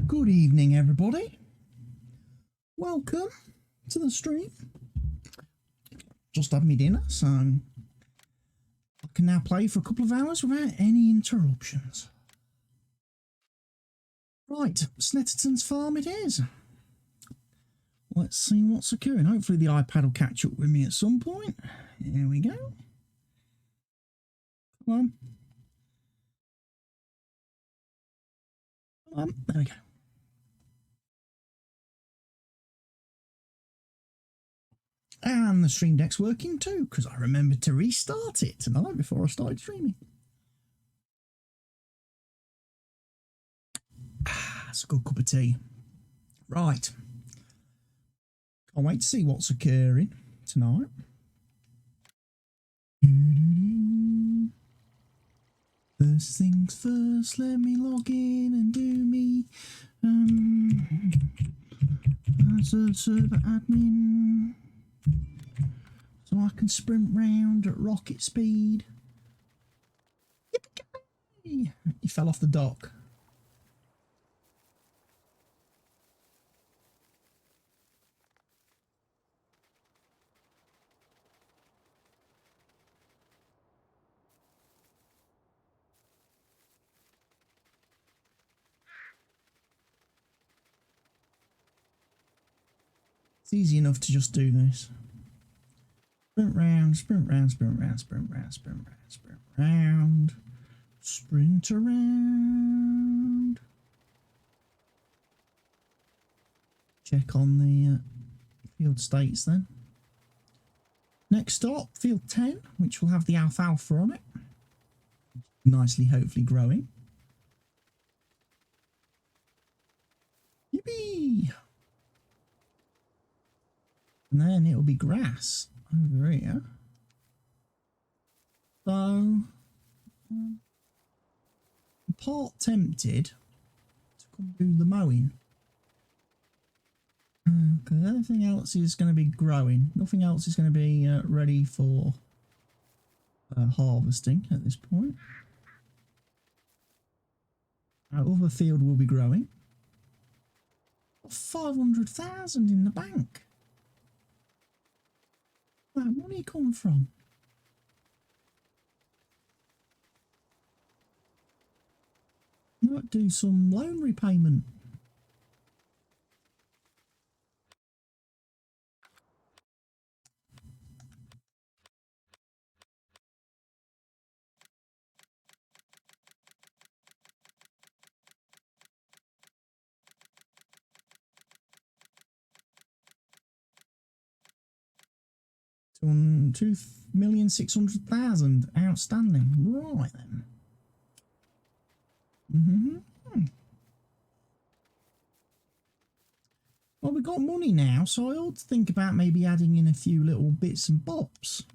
Good evening, everybody. Welcome to the stream. Just had me dinner, so I can now play for a couple of hours without any interruptions. Right, Snetterton Farm it is. Let's see what's occurring. Hopefully the iPad will catch up with me at some point. Here we go. Come on. Come on. There we go. And the stream deck's working too, because I remembered to restart it tonight before I started streaming. That's a good cup of tea. Right. Can't wait to see what's occurring tonight. First things first, let me log in and do me as a server admin, so I can sprint round at rocket speed. Yippee-ki-yay! He fell off the dock. It's easy enough to just do this. Sprint round, sprint round, sprint round, sprint round, sprint round, sprint round, sprint around. Check on the field states then. Next stop, field 10, which will have the alfalfa on it. Nicely, hopefully growing. Yippee! And then it'll be grass over here. So, I'm part tempted to come do the mowing. Because everything else is going to be growing. Nothing else is going to be ready for harvesting at this point. Our other field will be growing. 500,000 in the bank. Where'd that money come from? Might do some loan repayment. On 2,600,000 outstanding. Right then. Well, we've got money now, so I ought to think about maybe adding in a few little bits and bobs.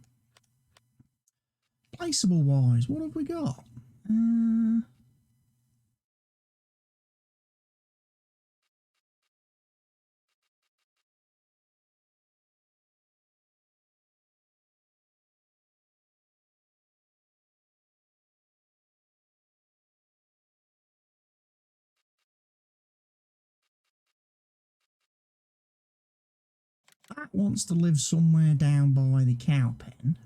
Placeable wise, what have we got? That wants to live somewhere down by the cow pen.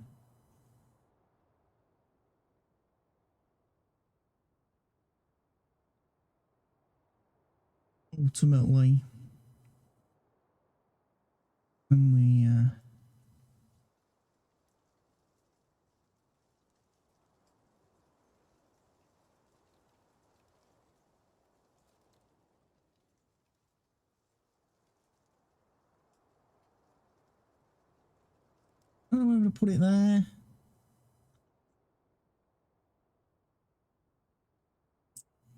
Ultimately, when we I don't know whether to put it there.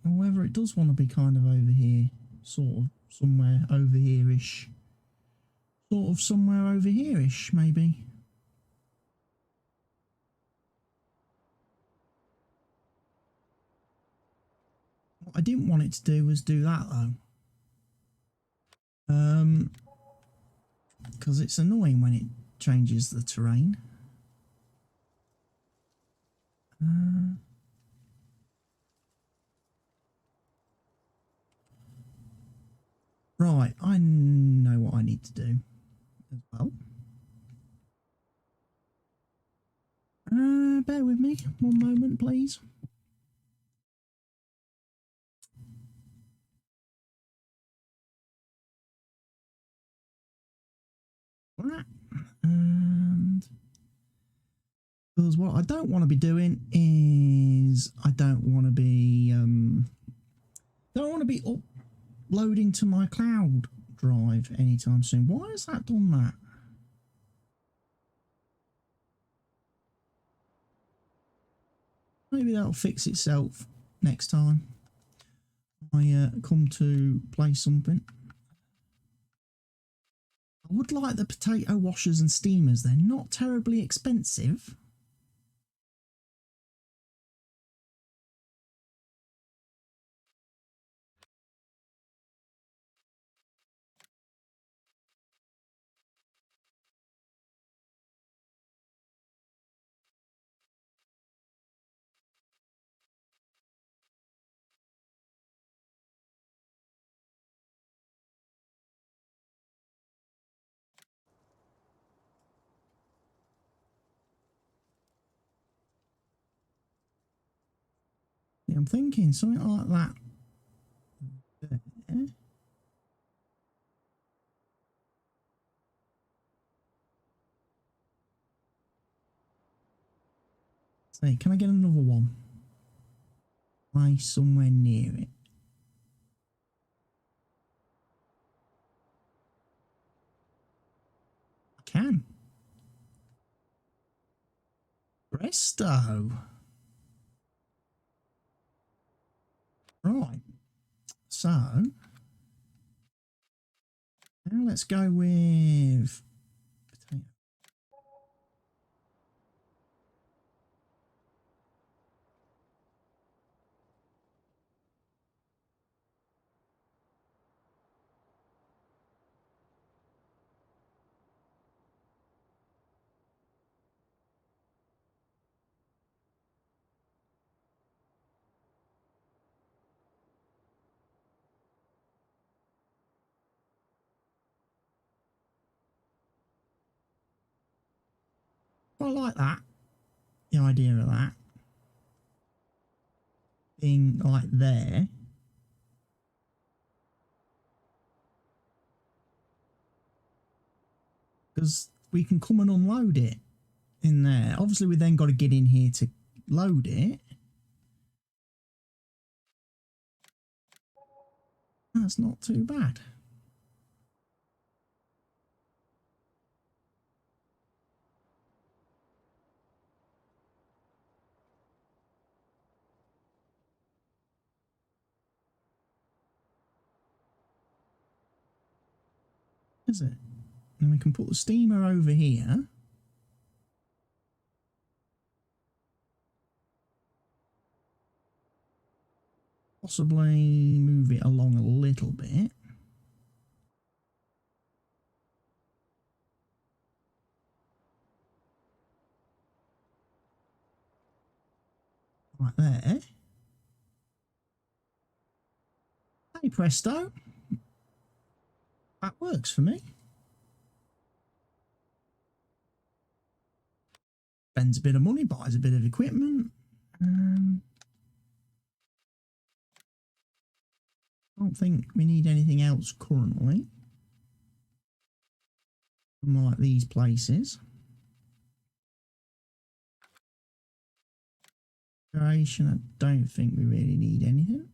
Or whether it does want to be kind of over here. Sort of somewhere over here-ish. Sort of somewhere over here-ish, maybe. What I didn't want it to do was do that, though. Because it's annoying when it changes the terrain. Right, I know what I need to do as well. Bear with me one moment, please. And because what I don't want to be doing is I don't want to be uploading to my cloud drive anytime soon. Why has that done that? Maybe that'll fix itself next time I come to play something. I would like the potato washers and steamers. They're not terribly expensive. Yeah, I'm thinking something like that. There. Say, can I get another one? Lie somewhere near it. I can. Presto. Right. So now let's go with potato. I like that. The idea of that being like there. Because we can come and unload it in there. Obviously, we then got to get in here to load it. That's not too bad. Is it? And we can put the steamer over here. Possibly move it along a little bit. Right there. Hey presto. That works for me. Spends a bit of money, buys a bit of equipment. I don't think we need anything else currently. More like these places. Duration, I don't think we really need anything.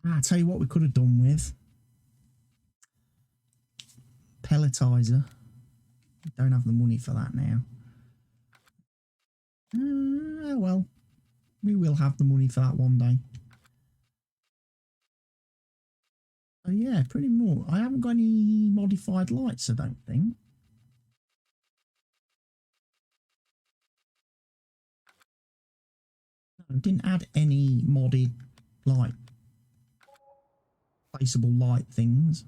I'll tell you what we could have done with. Pelletizer. We don't have the money for that now. Well, we will have the money for that one day. So yeah, pretty much. I haven't got any modified lights, I don't think. No, didn't add any modded like placeable light things.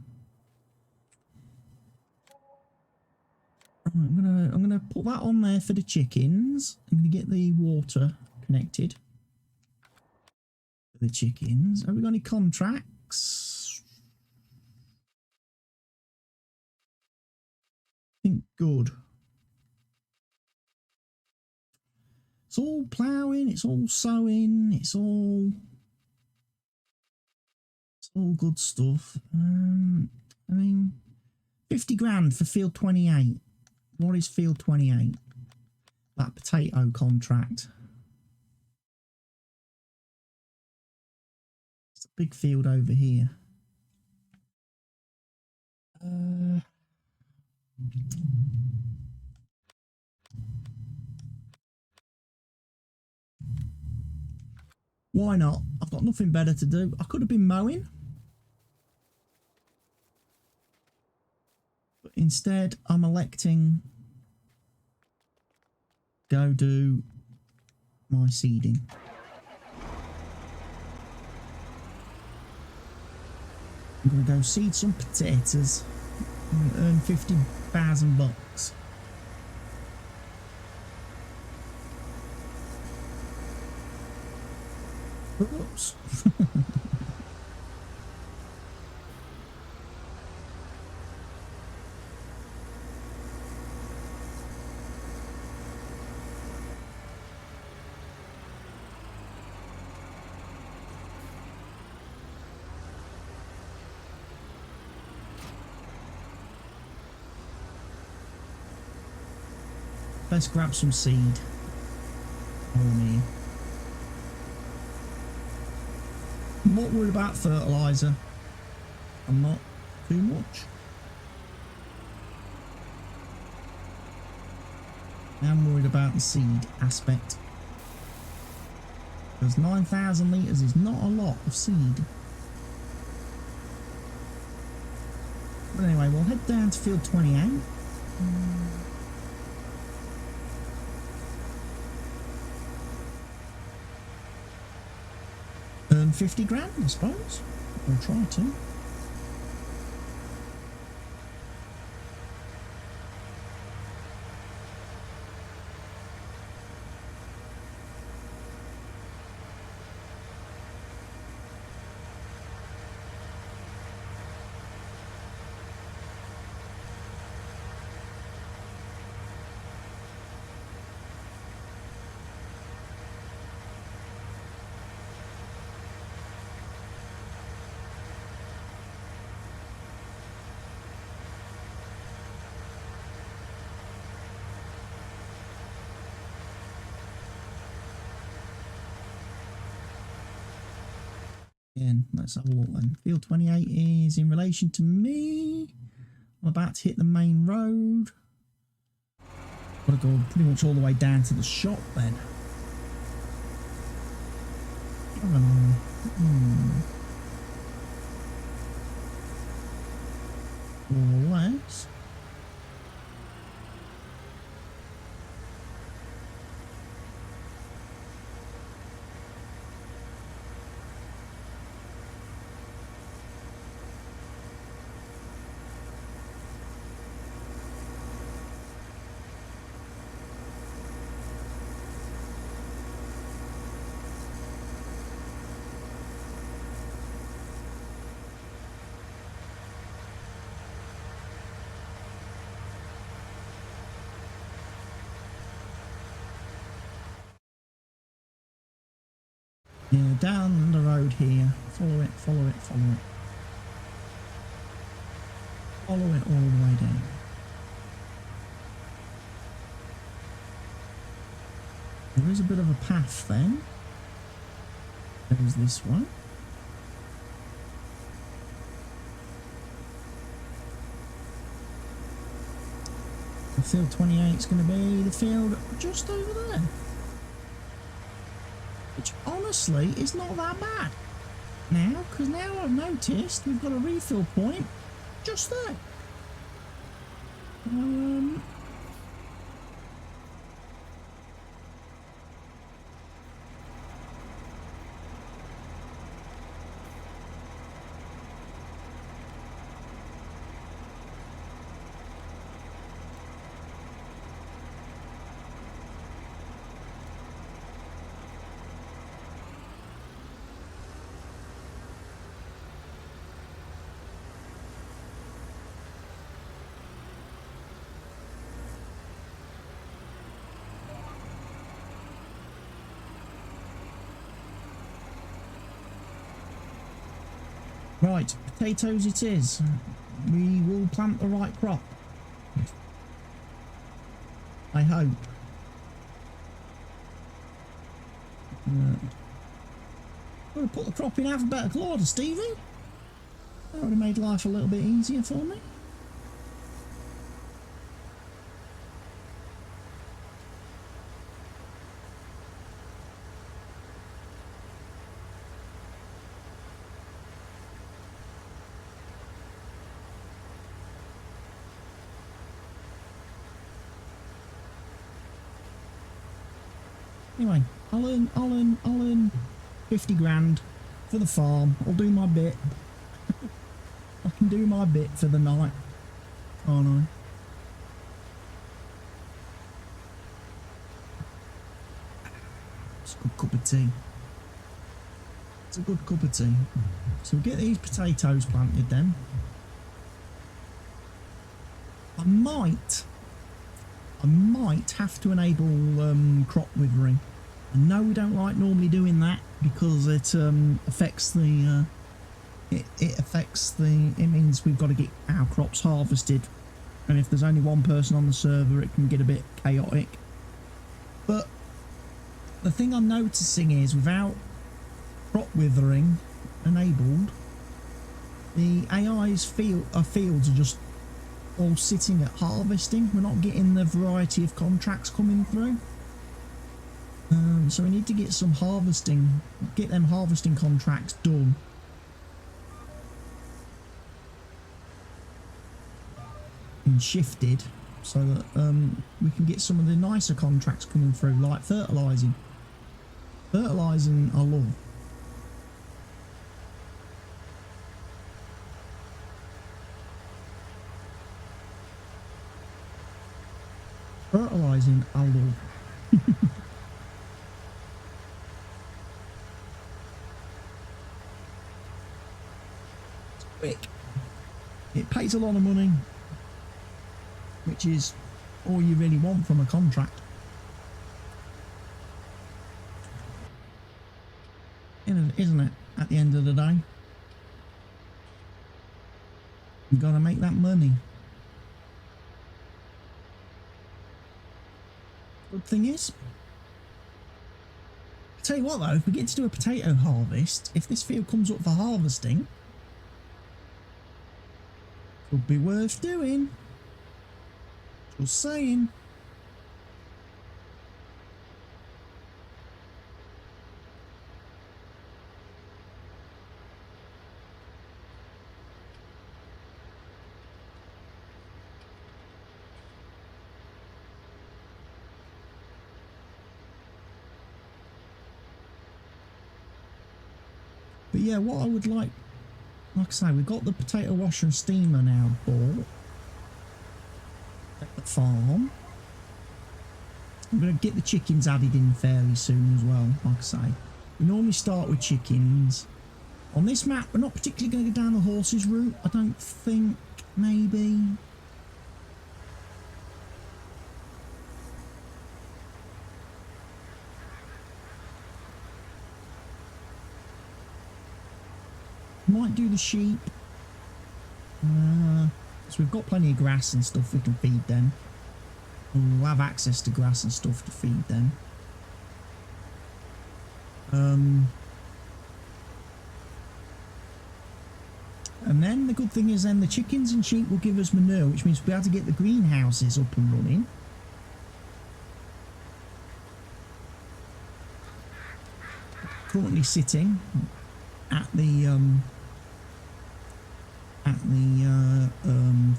I'm gonna put that on there for the chickens. I'm going to get the water connected for the chickens. Have we got any contracts? I think good. It's all ploughing, it's all sowing, it's all good stuff. I mean, 50 grand for field 28. What is field 28? That potato contract. It's a big field over here. Why not? I've got nothing better to do. I could have been mowing. But instead, I'm electing go do my seeding. I'm going to go seed some potatoes and earn 50,000 bucks. Oops. Let's grab some seed. Oh me. I'm not worried about fertiliser. I'm not too much. I'm worried about the seed aspect. Because 9,000 litres is not a lot of seed. But anyway, we'll head down to field 28. Earn 50 grand, I suppose. Or try to. Again, let's have a look then. Field 28 is in relation to me. I'm about to hit the main road. Got to go pretty much all the way down to the shop then. Let's yeah, down the road here. Follow it, follow it, follow it. Follow it all the way down. There is a bit of a path then. There's this one. The field 28 is going to be the field just over there. Which honestly is not that bad now, because now I've noticed we've got a refill point just there. Right, potatoes it is. We will plant the right crop. I hope. Got to put the crop in alphabetical order, Stevie. That would have made life a little bit easier for me. Anyway, I'll earn 50 grand for the farm. I'll do my bit. I can do my bit for the night, can't I? It's a good cup of tea. It's a good cup of tea. So we'll get these potatoes planted then. I might have to enable crop withering. I know we don't like normally doing that because it affects the it means we've got to get our crops harvested, and if there's only one person on the server it can get a bit chaotic. But the thing I'm noticing is without crop withering enabled, the AI's fields are just all sitting at harvesting. We're not getting the variety of contracts coming through. So we need to get some harvesting, get them harvesting contracts done. And shifted so that we can get some of the nicer contracts coming through, like fertilising. Fertilising I love. Fertilising I love. Quick. It pays a lot of money, which is all you really want from a contract. Isn't it, at the end of the day? You've got to make that money. Good thing is, I tell you what though, if we get to do a potato harvest, if this field comes up for harvesting, could be worth doing. Just saying. But yeah, what I would like I say, we've got the potato washer and steamer now bought at the farm. I'm going to get the chickens added in fairly soon as well, like I say. We normally start with chickens. On this map, we're not particularly going to go down the horses route, I don't think, maybe. Might do the sheep. So we've got plenty of grass and stuff we can feed them. We'll have access to grass and stuff to feed them. And then the good thing is then the chickens and sheep will give us manure, which means we'll be able to get the greenhouses up and running. Currently sitting at the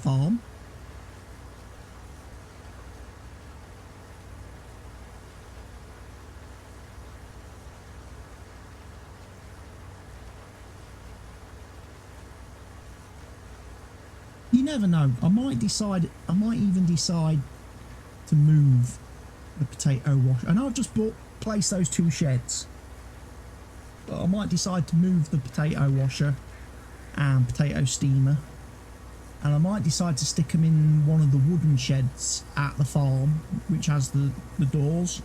farm. You never know. I might even decide to move the potato wash. I know I've just placed those two sheds, but I might decide to move the potato washer and potato steamer, and I might decide to stick them in one of the wooden sheds at the farm, which has the doors,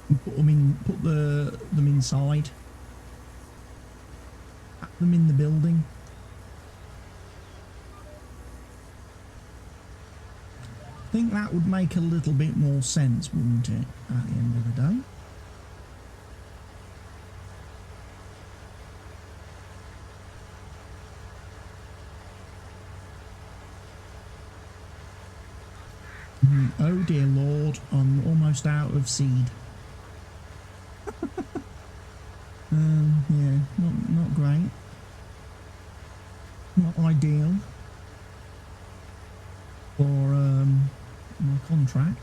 and put them inside. them in the building. I think that would make a little bit more sense, wouldn't it, at the end of the day? Oh dear Lord, I'm almost out of seed. Yeah, not great. Not ideal for my contract.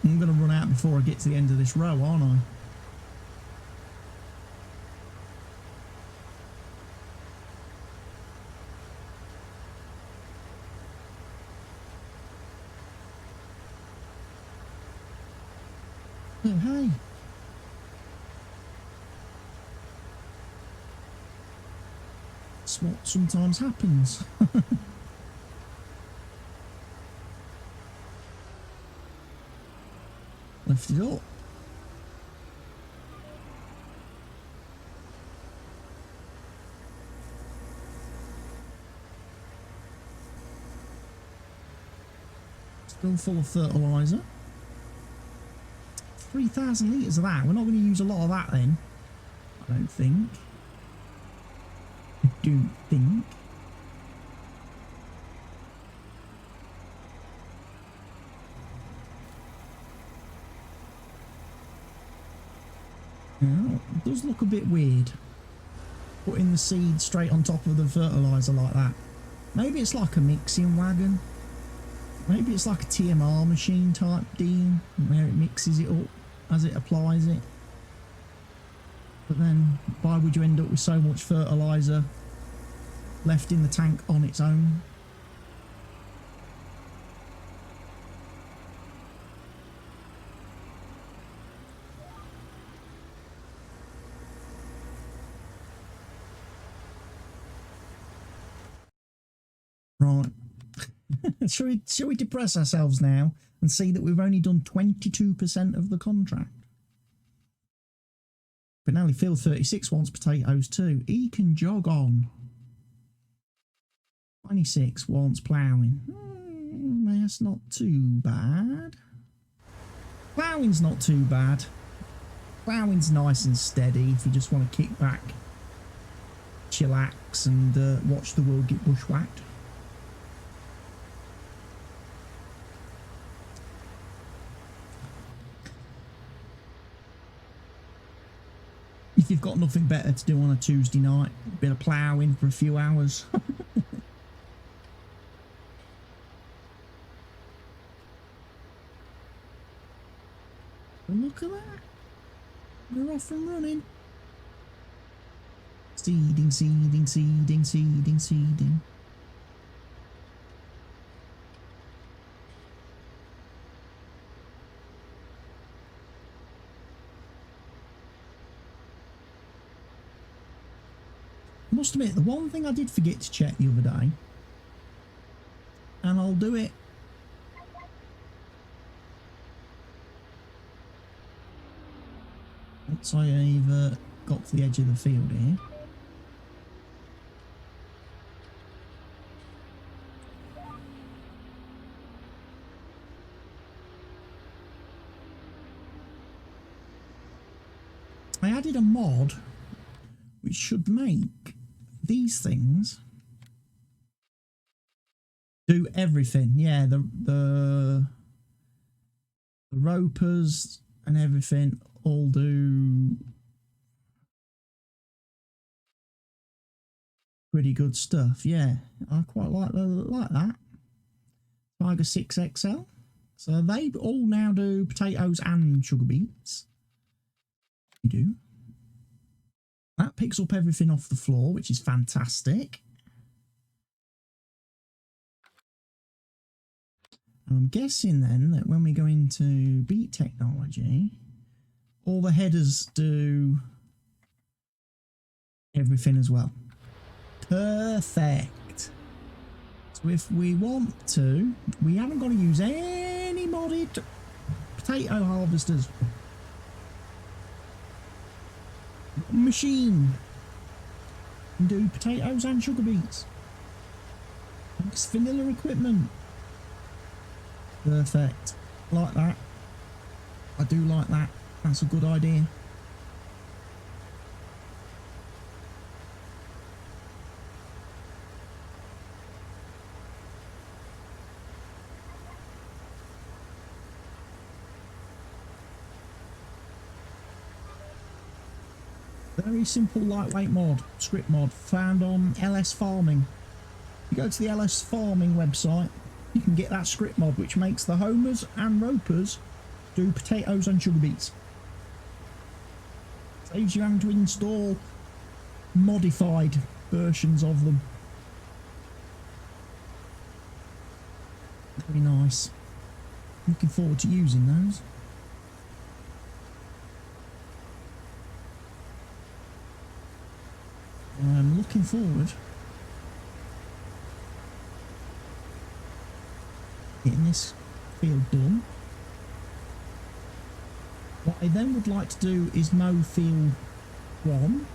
I'm going to run out before I get to the end of this row, aren't I? Oh, hey. That's what sometimes happens. Lift it up. Still full of fertiliser. 3,000 litres of that. We're not going to use a lot of that then. I don't think. I don't think. Yeah, it does look a bit weird. Putting the seed straight on top of the fertiliser like that. Maybe it's like a mixing wagon. Maybe it's like a TMR machine type deal, where it mixes it up as it applies it. But then, why would you end up with so much fertiliser left in the tank on its own? Right. Shall we depress ourselves now and see that we've only done 22% of the contract? Benally Field 36 wants potatoes too. He can jog on. 26 wants ploughing. That's not too bad. Ploughing's not too bad. Ploughing's nice and steady if you just want to kick back, chillax and watch the world get bushwhacked. If you've got nothing better to do on a Tuesday night, a bit of ploughing for a few hours. Look at that. We're off and running. Seeding, seeding, seeding, seeding, seeding. I must admit, the one thing I did forget to check the other day, and I'll do it once I've got to the edge of the field here. I added a mod which should make these things do everything. Yeah, the ropers and everything all do pretty good stuff. Yeah, I quite like that. Tiger 6XL. So they all now do potatoes and sugar beets. You do. That picks up everything off the floor, which is fantastic. And I'm guessing then that when we go into beat technology, all the headers do everything as well. Perfect. So if we want to, we haven't got to use any modded potato harvesters. Machine can do potatoes and sugar beets. It's vanilla equipment. Perfect. Like that. I do like that. That's a good idea. Very simple lightweight mod, script mod, found on LS Farming. You go to the LS Farming website, you can get that script mod which makes the homers and ropers do potatoes and sugar beets. Saves you having to install modified versions of them. Very nice. Looking forward to using those. I'm looking forward getting this field done. What I then would like to do is mow field 1,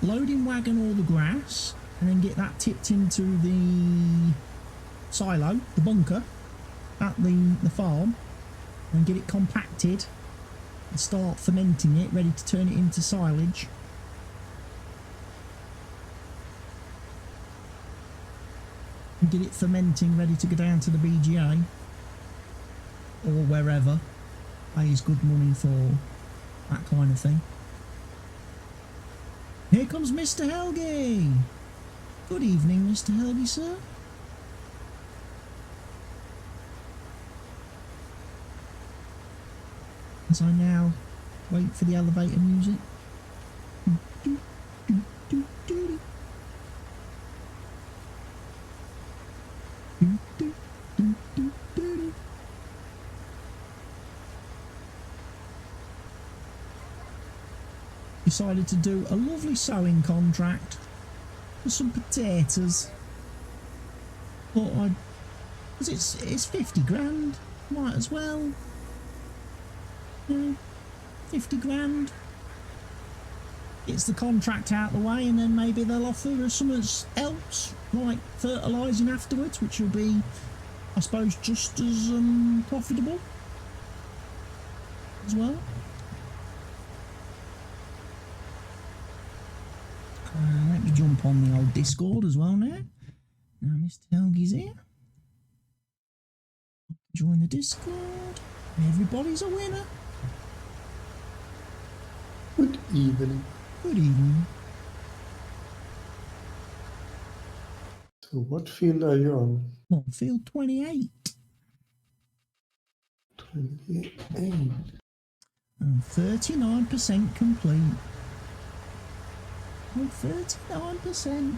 loading wagon all the grass, and then get that tipped into the silo, the bunker, at the farm, and get it compacted and start fermenting it, ready to turn it into silage. And get it fermenting, ready to go down to the BGA or wherever pays good money for that kind of thing. Here comes Mr. Helgi. Good evening, Mr. Helgi, sir. As I now wait for the elevator music. Decided to do a lovely sowing contract for some potatoes. Thought I'd, because it's 50 grand, might as well. You know, 50 grand. Gets the contract out of the way, and then maybe they'll offer us something else, like fertilising afterwards, which will be, I suppose, just as profitable as well. Let me jump on the old Discord as well now. Now Mr. Helgi's here. Join the Discord. Everybody's a winner. Good evening. Good evening. So what field are you on? Well, field 28. 28. And 39% complete. Oh, 39%.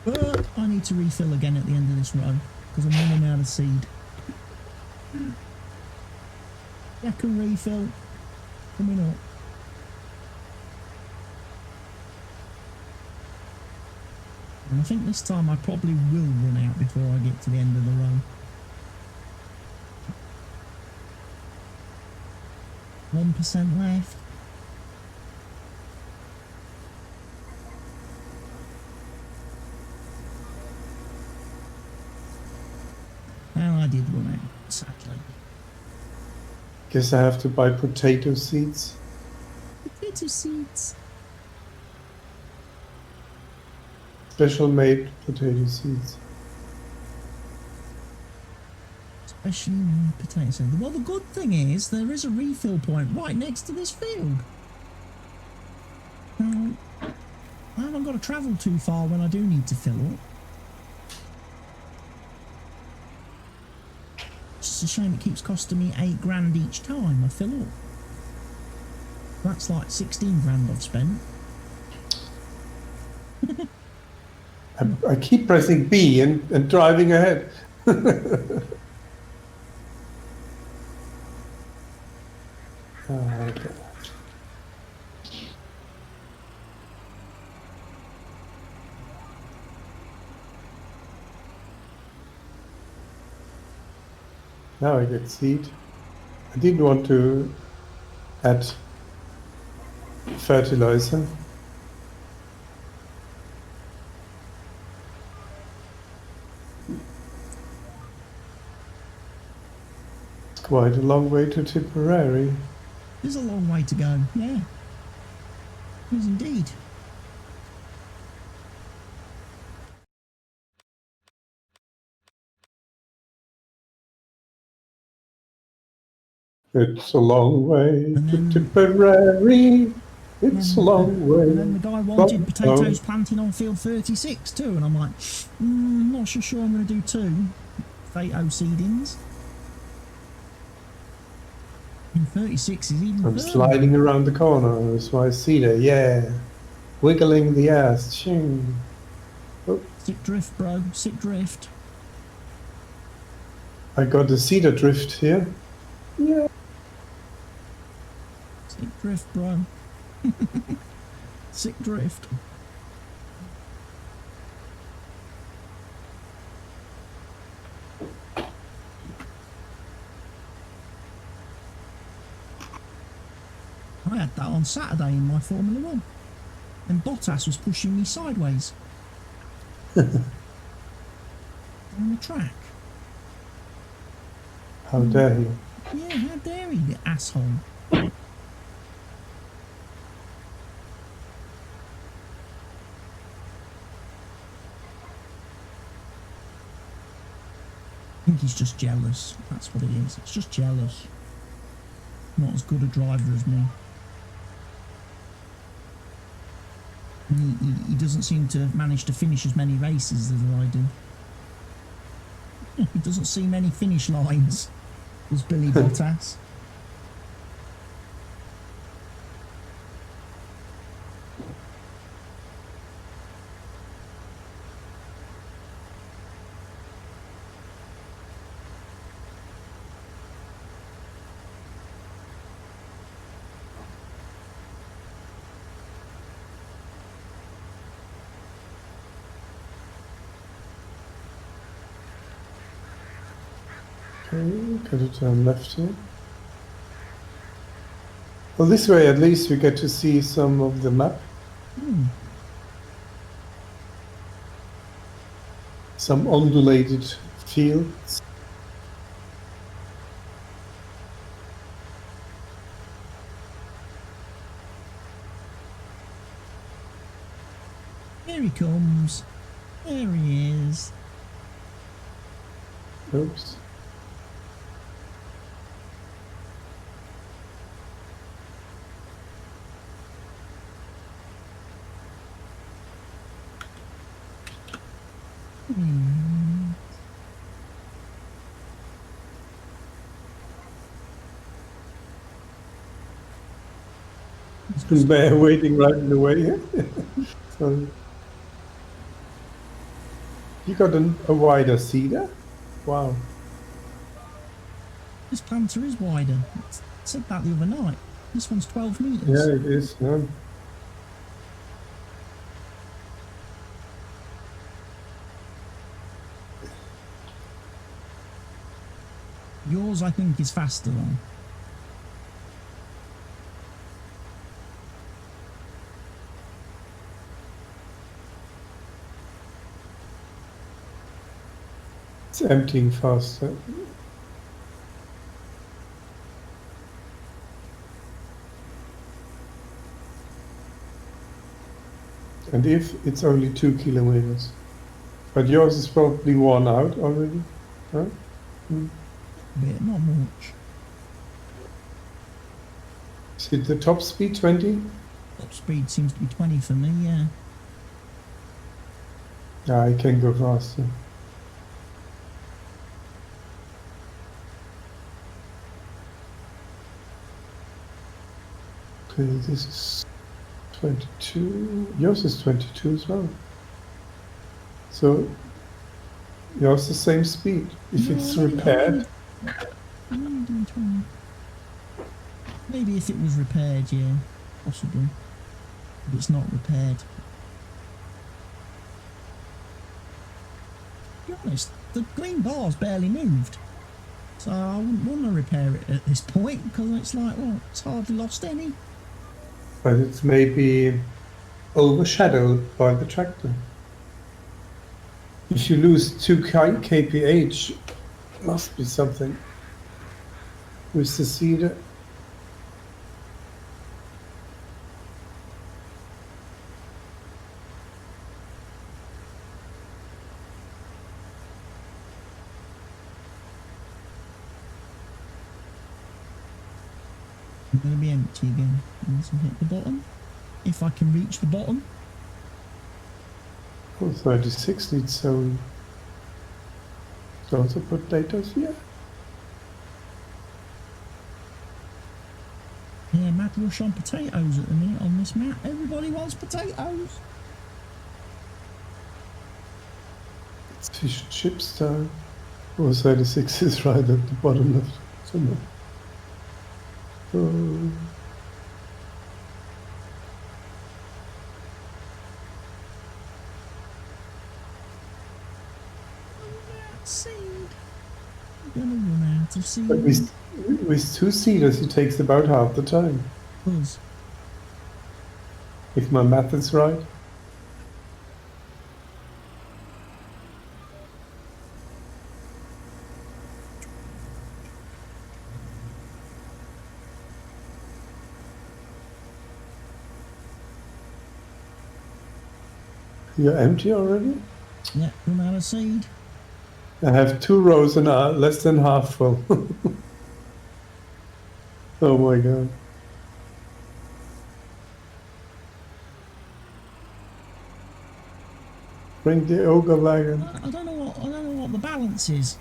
But I need to refill again at the end of this row because I'm running out of seed. Second refill coming up. And I think this time I probably will run out before I get to the end of the row. 1% left. Well, I did run out, sadly. Guess I have to buy potato seeds. Potato seeds. Special made potato seeds. Especially made potato seeds. Well, the good thing is there is a refill point right next to this field. Now, I haven't got to travel too far when I do need to fill up. It's a shame it keeps costing me 8 grand each time I fill up. That's like 16 grand I've spent. I keep pressing B and driving ahead. Okay. Now I get seed. I didn't want to add fertilizer. It's quite a long way to Tipperary. There's a long way to go, yeah. It is indeed. It's a long way And to then- Tipperary. It's a long way. And then the guy wanted Long, potatoes long. planting on field 36 too, and I'm like, not so sure I'm going to do 2 Fato seedings. And 36 is even I'm further. sliding around the corner. That's why I see there. Yeah. Wiggling the ass. Ching. Oh, Sick drift, bro. Sick drift. I got the cedar drift here. Yeah. Sick drift, bro. Sick drift. I had that on Saturday in my Formula 1. And Bottas was pushing me sideways. On the track. How dare he? Yeah, how dare he, the asshole. I think he's just jealous. That's what it is. It's just jealous. Not as good a driver as me. He doesn't seem to manage to finish as many races as I do. He doesn't see many finish lines as Billy Bottas. Okay, gotta turn left here. Well, this way at least we get to see some of the map. Some undulated fields. Here he comes. There he is. Oops. Bear waiting right in the way here. So you got a wider cedar? Wow. This planter is wider. I said that the other night. This one's 12 metres. Yeah, it is. Yeah. Yours, I think, is faster though. It's emptying faster. And if it's only 2 kilometers. But yours is probably worn out already, huh? Bit, not much. Is it the top speed 20? Top speed seems to be 20 for me, yeah. Yeah, I can go faster. Okay, this is 22. Yours is 22 as well. So yours the same speed. If No, it's I'm repaired, only doing 20. Maybe if it was repaired, yeah, possibly. But it's not repaired. To be honest, the green bar's barely moved. So I wouldn't want to repair it at this point because it's like, well, it's hardly lost any. but it's maybe overshadowed by the tractor. If you lose 2 kph, must be something with the seeder. I'm going to be empty again. Once I hit the bottom. If I can reach the bottom. Oh, 36 needs sowing. So also potatoes here. Yeah, mad rush on potatoes at the minute on this map. Everybody wants potatoes. It's fish and chips time. Oh, 36 is right at the bottom left somewhere. Oh. Seed. I'm gonna run out of seed. But with 2 seeders, it takes about half the time, Buzz. if my math is right. You're empty already? Yeah, run out of seed. I have 2 rows and less than half full. Oh my god. Bring the ogre wagon. I don't know what the balance is.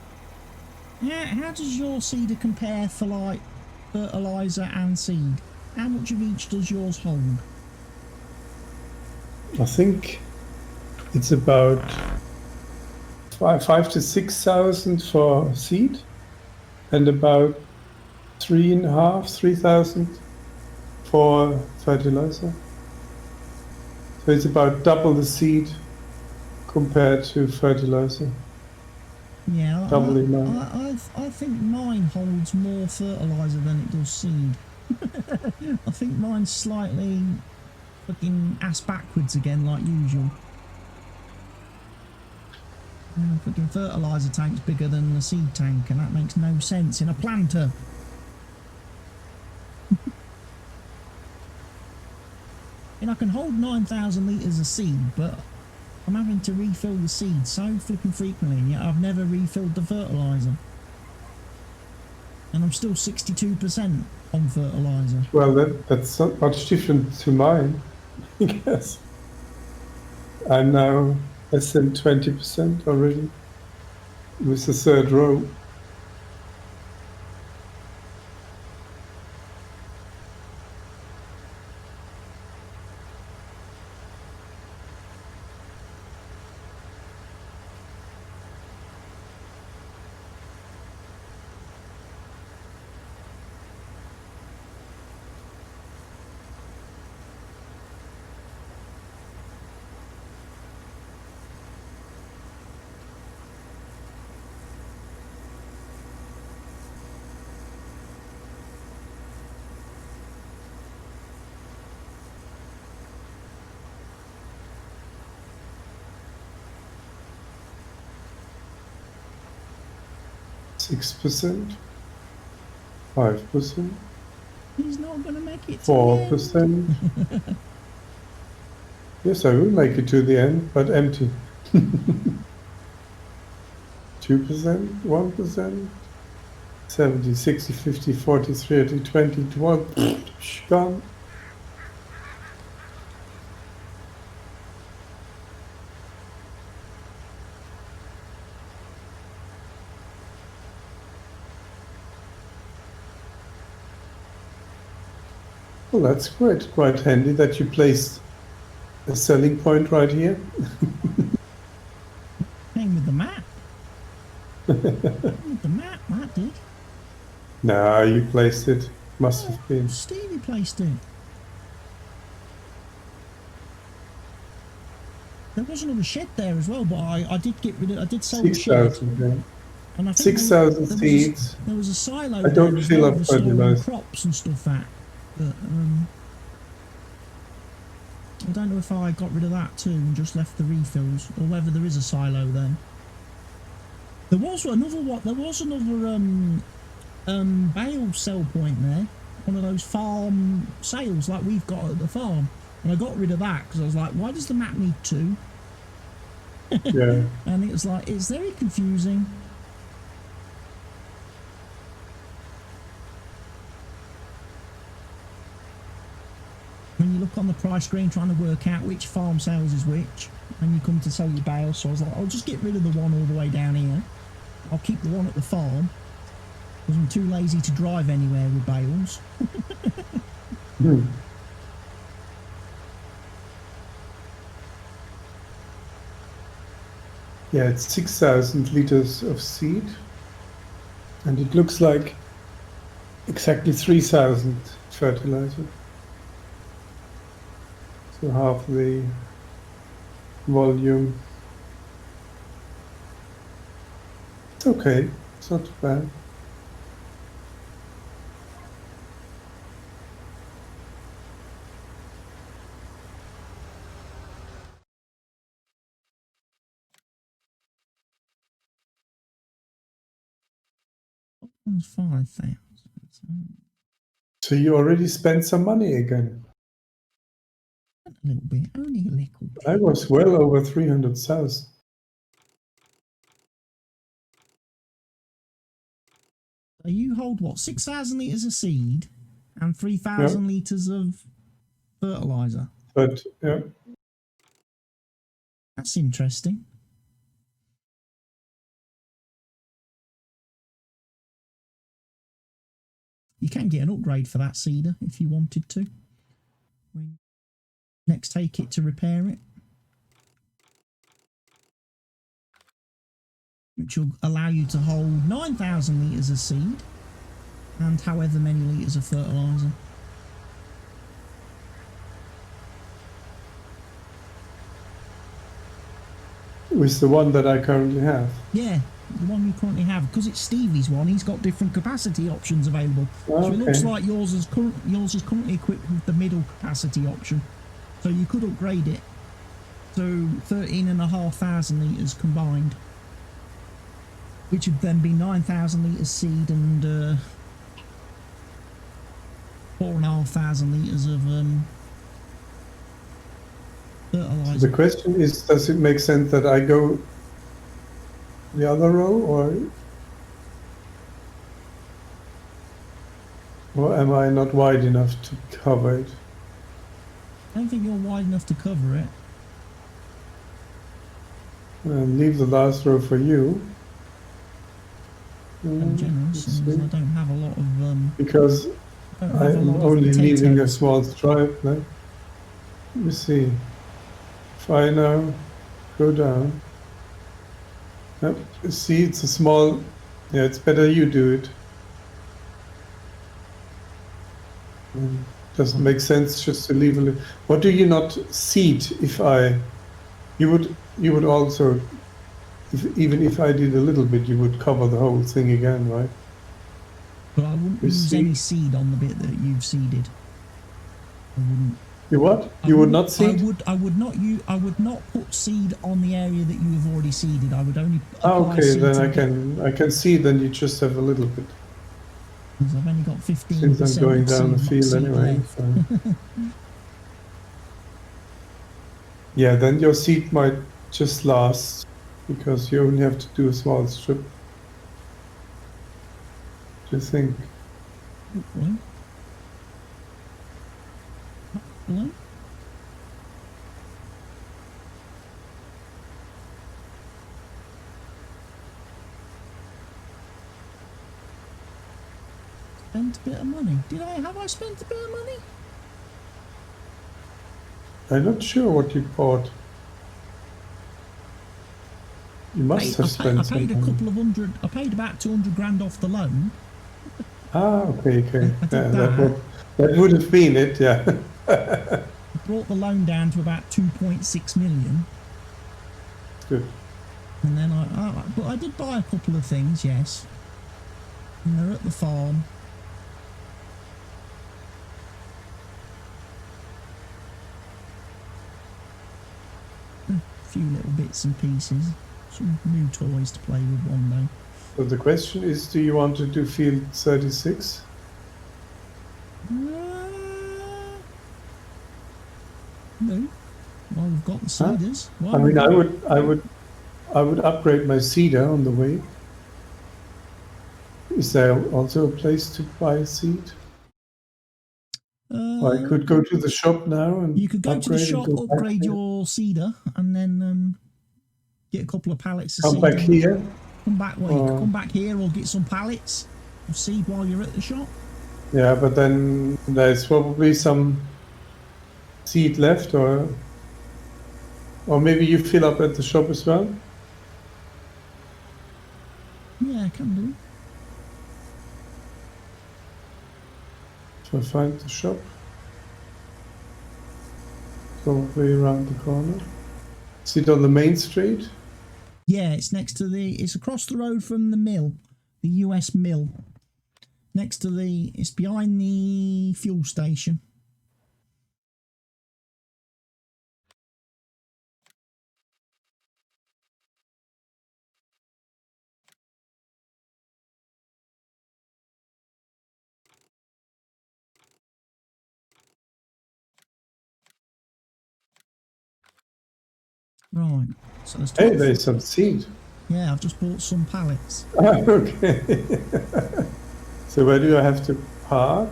How does your seeder compare for like fertilizer and seed? How much of each does yours hold? I think it's about 5 to 6,000 for seed and about 3,500 for fertilizer. So it's about double the seed compared to fertilizer. Yeah, Double the amount. I think mine holds more fertilizer than it does seed. I think mine's slightly fucking ass backwards again, like usual. Fucking fertilizer tank's bigger than the seed tank, and that makes no sense in a planter. And I can hold 9,000 litres of seed, but I'm having to refill the seed so flipping frequently, and yet I've never refilled the fertilizer. And I'm still 62% on fertilizer. Well, that's not much different to mine, I guess. I'm now less than 20% already with the 3rd row. %, 5%, He's not going to make it to the end. 4%. Yes, I will make it to the end, but empty. 2%, 1%, 70, 60, 50, 40, 30, 20, 1, gone. Well, that's great. Quite handy that you placed a selling point right here. Came with the map. With the map, that did. No, you placed it. Must have been. Stevie placed it. There was another shed there as well, but I did get rid of. I did sell the shed. 6,000, yeah. And I think 6,000 seeds. There was a silo I there don't as fill well up for storing fertilizer. crops and stuff at. But I don't know if I got rid of that too and just left the refills, or whether there is a silo there. There was another what? There was another Vale sell point there. One of those farm sales like we've got at the farm. And I got rid of that because I was like, why does the map need two? Yeah. And it was like, it's very confusing. When you look on the price screen trying to work out which farm sales is which, and you come to sell your bales, so I was like, I'll just get rid of the one all the way down here. I'll keep the one at the farm, because I'm too lazy to drive anywhere with bales. Yeah, it's 6,000 liters of seed. And it looks like exactly 3,000 fertilizer. So half the volume. It's okay, it's not too bad. One's 5,000. So you already spent some money again. A little bit, only a little bit. I was well over 300,000. So you hold what, 6,000 litres of seed and 3,000 litres of fertiliser. But yeah, That's interesting. You can get an upgrade for that seeder if you wanted to. When next take it to repair it. Which will allow you to hold 9,000 litres of seed and however many litres of fertiliser. with the one that I currently have. Yeah, the one you currently have. Because it's Stevie's one, he's got different capacity options available. Okay. So it looks like yours is currently equipped with the middle capacity option. So you could upgrade it to 13,500 litres combined. Which would then be 9,000 litres seed and 4,500 litres of fertiliser. The question is, does it make sense that I go the other row, or am I not wide enough to cover it? I don't think you're wide enough to cover it. And leave the last row for you. I'm generous, and I don't have a lot of because I'm only leaving a small stripe. Let me see. If I now go down, yep, see, it's a small. Yeah, it's better you do it. Doesn't make sense just to leave a little. What do you not seed? If I, you would also. Even if I did a little bit, you would cover the whole thing again, right? But I wouldn't use any seed on the bit that you've seeded. I wouldn't. You what? You would not seed? I would not put seed on the area that you have already seeded. I would only. Okay, then I can see. Then you just have a little bit. Because I've only got 15%. Since I'm going down the field anyway. So. Yeah, then your seed might just last. Because you only have to do a small strip. Do you think? Hopefully. Hopefully. Spent a bit of money. Have I spent a bit of money? I'm not sure what you bought. You must have spent I paid a some couple of hundred. I paid about 200 grand off the loan. Okay. I did Yeah, that. that would have been it, yeah. Brought the loan down to about 2.6 million. Good. And then but I did buy a couple of things, yes. And they're at the farm. A few little bits and pieces. Some new toys to play with one day. So the question is, do you want to do field 36? No. Well, we've got the Huh? cedars. I mean, I would upgrade my cedar on the way. Is there also a place to buy a seed? Or I could go to the shop now and you could go to the upgrade and shop, go back upgrade there. your cedar, and then get a couple of pallets of Come seed. back here. Come back, well, you can come back here or get some pallets of seed while you're at the shop. Yeah, but then there's probably some seed left, or maybe you fill up at the shop as well. Yeah, I can do. So I find the shop. Probably around the corner. Is it on the main street? Yeah, it's next to it's across the road from the mill, the US mill. Next to it's behind the fuel station. Right, so there's 12. Hey, there's some seed. Yeah, I've just bought some pallets. Okay. So where do I have to park?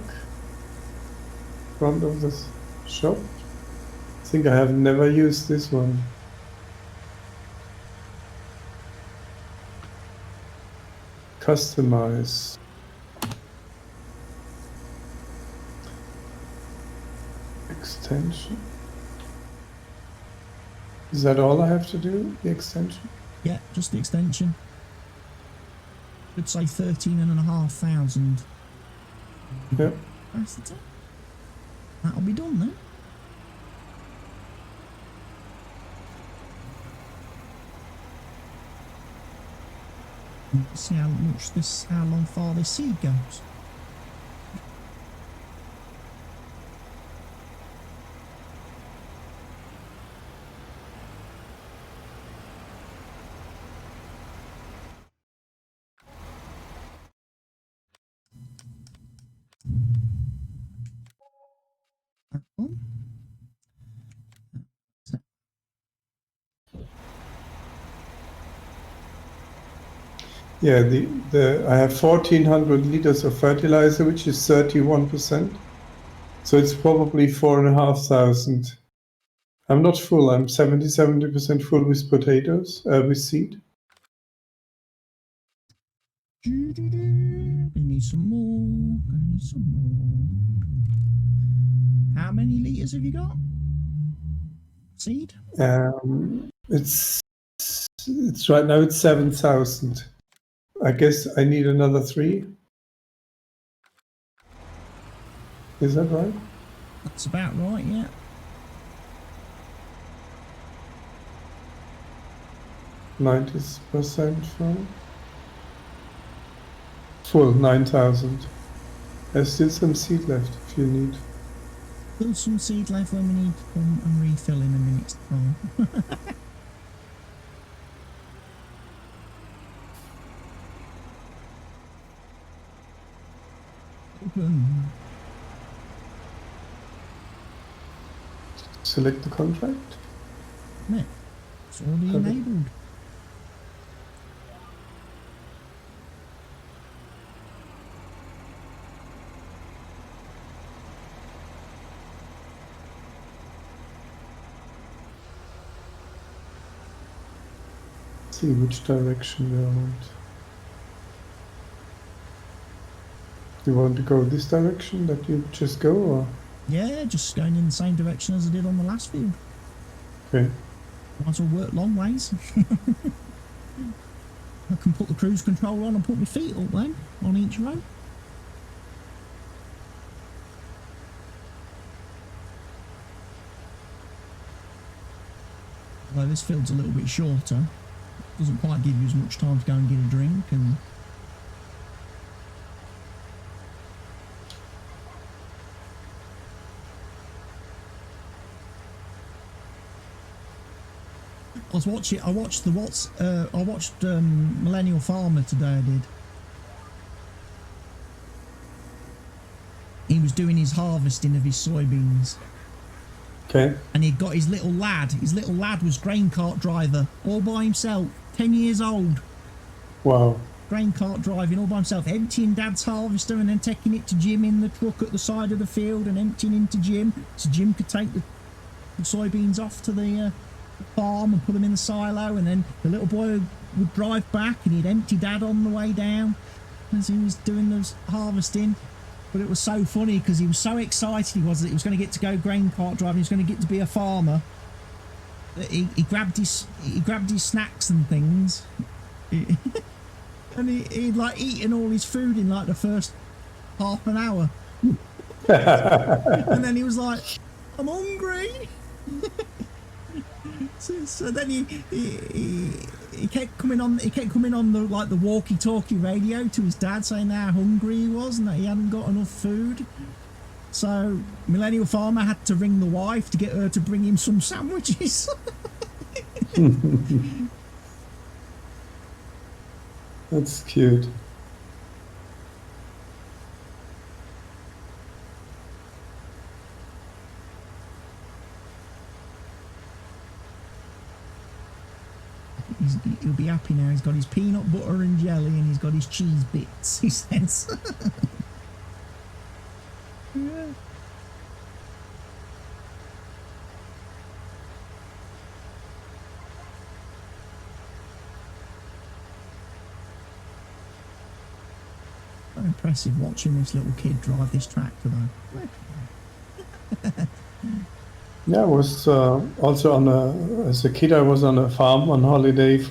Front of this shop? I think I have never used this one. Customize. Extension. Is that all I have to do? The extension? Yeah, just the extension. Should say 13,500. Yep. That's it. That'll be done then. See how long far this seed goes. That one. Yeah, I have 1,400 liters of fertilizer, which is 31%. So it's probably 4,500. I'm not full. I'm 70% full with potatoes, with seed. Gonna need some more. Gonna need some more. How many liters have you got? Seed? It's right now it's 7,000. I guess I need another 3. Is that right? That's about right, yeah. %full. Full 9,000. There's still some seed left if you need. Still some seed left when we need to come and refill in a minute's time. Open. Select the contract. Yeah, it's already enabled. See which direction we want. Do you want to go this direction that you just go, or? Yeah, just going in the same direction as I did on the last field. Okay. Might as well work long ways. I can put the cruise control on and put my feet up then, on each row. Although this field's a little bit shorter, doesn't quite give you as much time to go and get a drink and... I watched Millennial Farmer today. I did. He was doing his harvesting of his soybeans. Okay. And he'd got his little lad. His little lad was grain cart driver, all by himself, 10 years old. Wow. Grain cart driving all by himself, emptying Dad's harvester and then taking it to Jim in the truck at the side of the field and emptying into Jim, so Jim could take the soybeans off to the farm and put them in the silo, and then the little boy would drive back and he'd empty Dad on the way down as he was doing the harvesting. But it was so funny because he was so excited he was that he was going to get to go grain cart driving, he was going to get to be a farmer, that he grabbed his snacks and things and he'd like eaten all his food in like the first half an hour. And then he was like, I'm hungry. So then he kept coming on the like the walkie-talkie radio to his dad saying how hungry he was and that he hadn't got enough food. So Millennial Farmer had to ring the wife to get her to bring him some sandwiches. That's cute. He'll be happy now. He's got his peanut butter and jelly and he's got his cheese bits, he says. Yeah. So impressive watching this little kid drive this tractor though. Yeah, I was also as a kid I was on a farm on holiday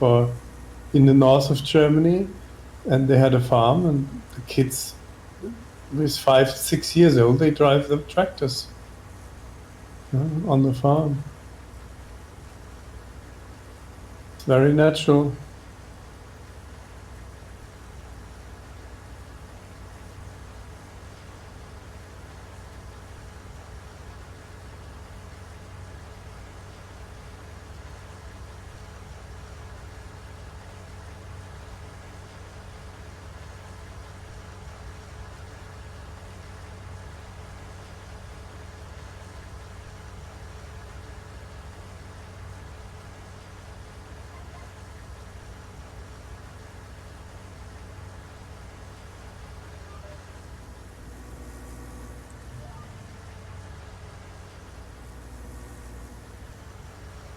in the north of Germany, and they had a farm, and the kids with 5, 6 years old, they drive the tractors on the farm. It's very natural.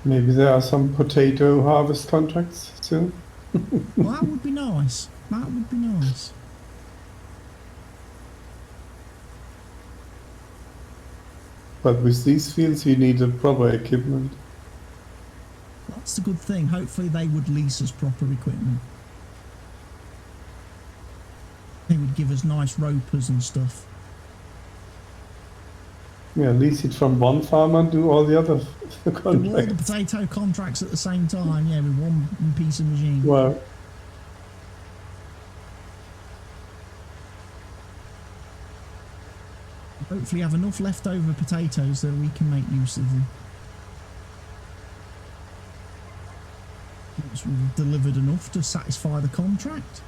Maybe there are some potato harvest contracts soon. Well, that would be nice. That would be nice. But with these fields, you need a proper equipment. That's the good thing. Hopefully they would lease us proper equipment. They would give us nice ropers and stuff. Yeah, lease it from one farmer and do all the other Do all the contracts. potato contracts at the same time, yeah, with one piece of machine. Well, Hopefully have enough leftover potatoes that we can make use of them. Once we've delivered enough to satisfy the contract.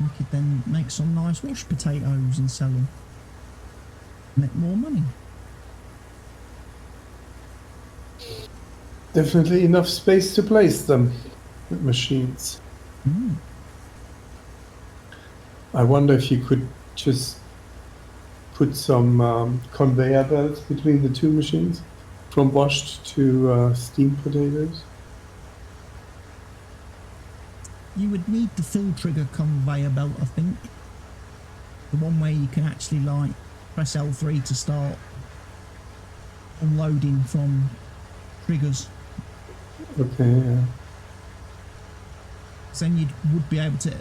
We could then make some nice washed potatoes and sell them. Make more money. definitely enough space to place them, the machines. Mm. I wonder if you could just put some conveyor belts between the two machines, from washed to steamed potatoes. You would need the fill trigger conveyor belt, I think. The one where you can actually like press L3 to start unloading from triggers. Okay, yeah. So then you would be able to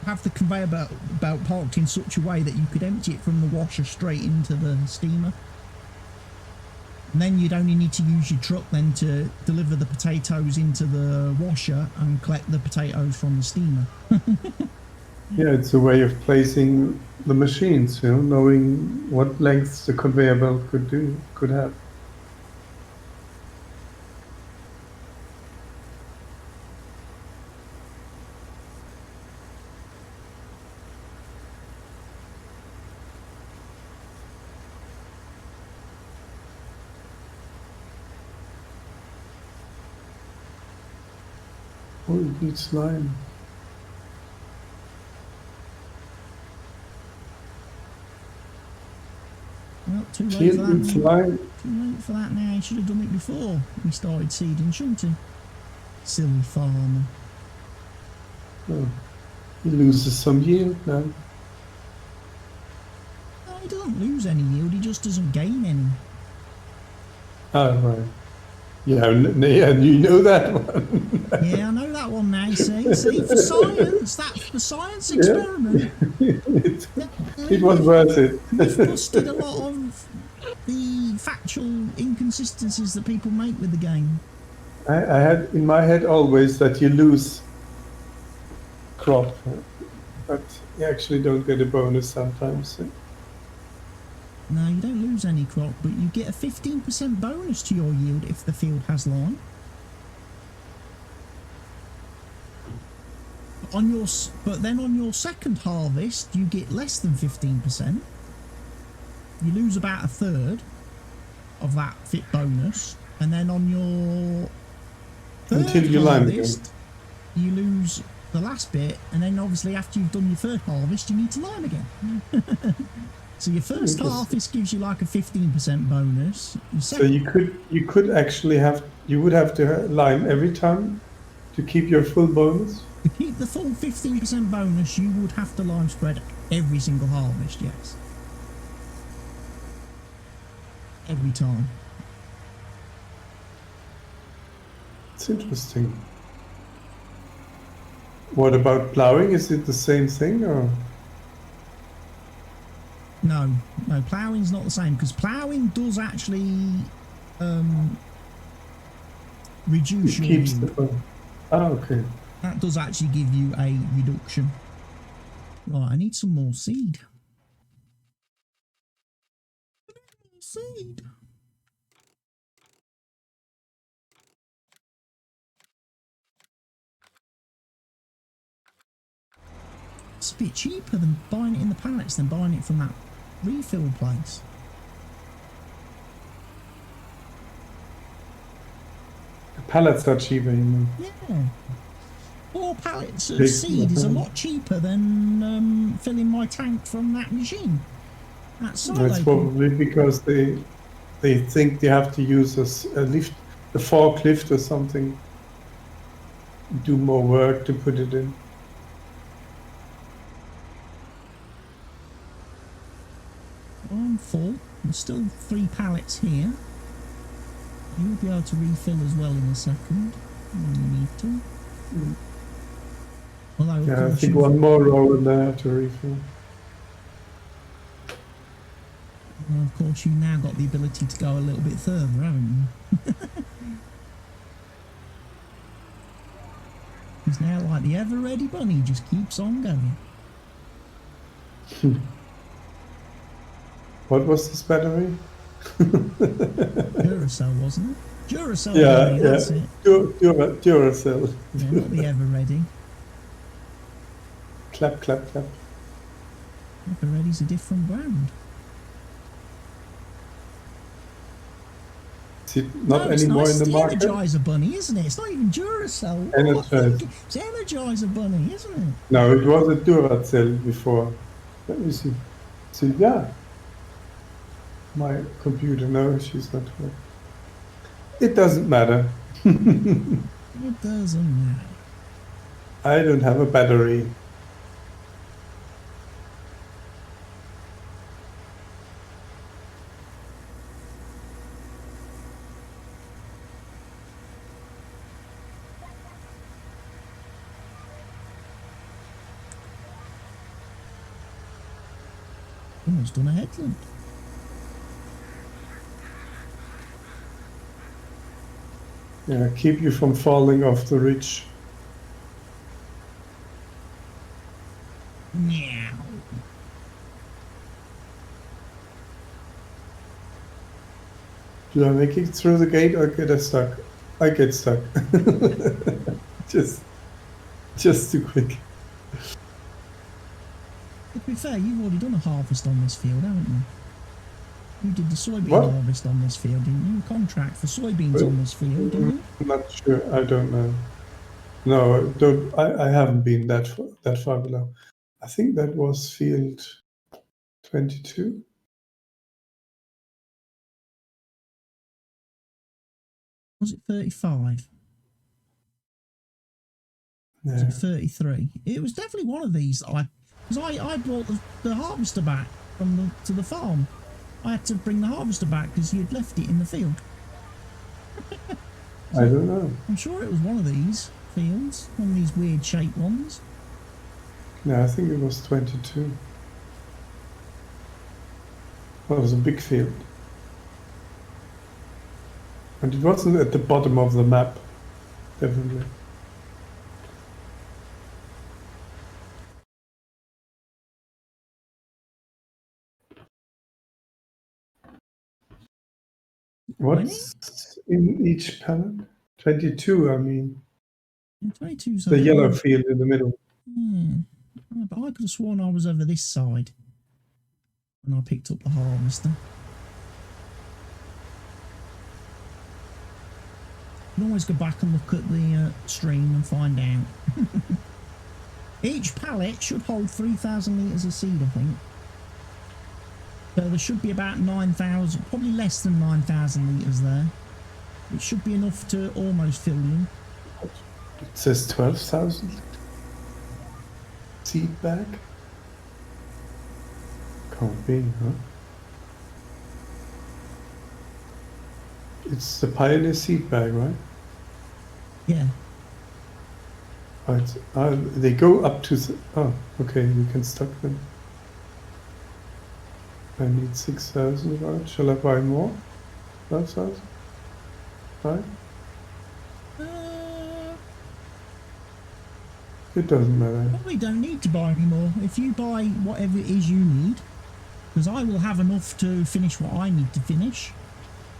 have the conveyor belt parked in such a way that you could empty it from the washer straight into the steamer. And then you'd only need to use your truck then to deliver the potatoes into the washer and collect the potatoes from the steamer. Yeah, it's a way of placing the machines, you know, knowing what lengths the conveyor belt could have. Oh, it needs lime. Well, too late for that. Needs lime. Too late for that now. He should have done it before we started seeding, shouldn't he? Silly farmer. Oh, he loses some yield now. No, he doesn't lose any yield, he just doesn't gain any. Oh, right. Yeah, yeah, you know that one. Yeah, I know that one now, see, for science, that's the science experiment. It was worth it. We've busted a lot of the factual inconsistencies that people make with the game. I had in my head always that you lose crop, but you actually don't get a bonus sometimes. No, you don't lose any crop, but you get a 15% bonus to your yield if the field has lime. But then on your second harvest, you get less than 15%. You lose about a third of that fit bonus, and then on your third harvest, you lose the last bit, and then obviously after you've done your third harvest, you need to lime again. So your first harvest gives you like a 15% bonus. So you could actually you would have to lime every time to keep your full bonus? To keep the full 15% bonus, you would have to lime spread every single harvest, yes. Every time. It's interesting. What about ploughing? Is it the same thing, or? No, ploughing's not the same, because ploughing does actually reduce your yield. Oh, okay. That does actually give you a reduction. Right, I need some more seed. It's a bit cheaper than buying it in the pallets than buying it from that refill place. The pallets are cheaper, you mean? Yeah. 4 pallets of seed is a lot cheaper than filling my tank from that machine. That's probably because they think they have to use a lift, a forklift or something, do more work to put it in. Well, I'm full. There's still 3 pallets here. You'll be able to refill as well in a second when you need to. Although, yeah, I think one more row in there to refill. Well, of course, you now got the ability to go a little bit further, haven't you? He's now like the ever-ready bunny, just keeps on going. What was this battery? Duracell, wasn't it? Duracell, yeah, bunny, that's it. Duracell. Yeah, not the ever-ready. Clap, clap, clap. Ever-ready's a different brand. Is it not anymore in the market? It's Energizer Bunny, isn't it? It's not even Duracell. Energizer. It's Energizer Bunny, isn't it? No, it was a Duracell before. Let me see. See, yeah. My computer, no, she's not here. It doesn't matter. It doesn't matter. I don't have a battery. Almost done a headland. Yeah, keep you from falling off the ridge. Meow. Do I make it through the gate or get I stuck? I get stuck. just too quick. To be fair, you've already done a harvest on this field, haven't you? You did the soybean What? harvest on this field, didn't you? Contract for soybeans on this field, didn't you? I'm not sure. I don't know. No, don't. I haven't been that far below. I think that was field 22. Was it 35? Was Yeah. it 33? It was definitely one of these. Because I brought the harvester back from to the farm. I had to bring the harvester back because you had left it in the field. I don't know. I'm sure it was one of these fields, one of these weird shaped ones. No, I think it was 22. That was a big field. And it wasn't at the bottom of the map, definitely. What's in each pallet? 22, I mean. 22's The yellow field in the middle. But I could have sworn I was over this side when I picked up the harvester. You can always go back and look at the stream and find out. Each pallet should hold 3,000 litres of seed, I think. So there should be about 9,000, probably less than 9,000 litres there. It should be enough to almost fill you. It says 12,000 seed bag. Can't be, huh? It's the Pioneer seed bag, right? Yeah. Right. They go up to. Oh, okay. You can stock them. I need 6,000. Right? Shall I buy more? 12,000. Right? It doesn't matter. Probably don't need to buy any more. If you buy whatever it is you need, because I will have enough to finish what I need to finish,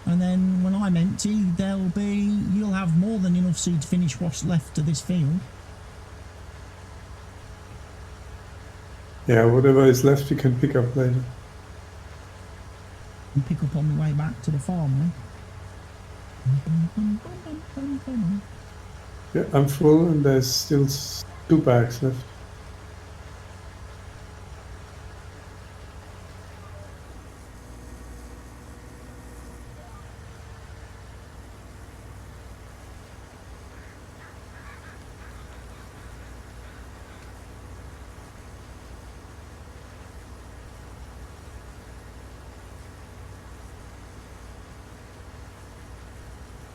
and then when I'm empty, you'll have more than enough seed to finish what's left to this field. Yeah, whatever is left you can pick up later. And pick up on the way back to the farm, then. Yeah, I'm full and there's still 2 bags left.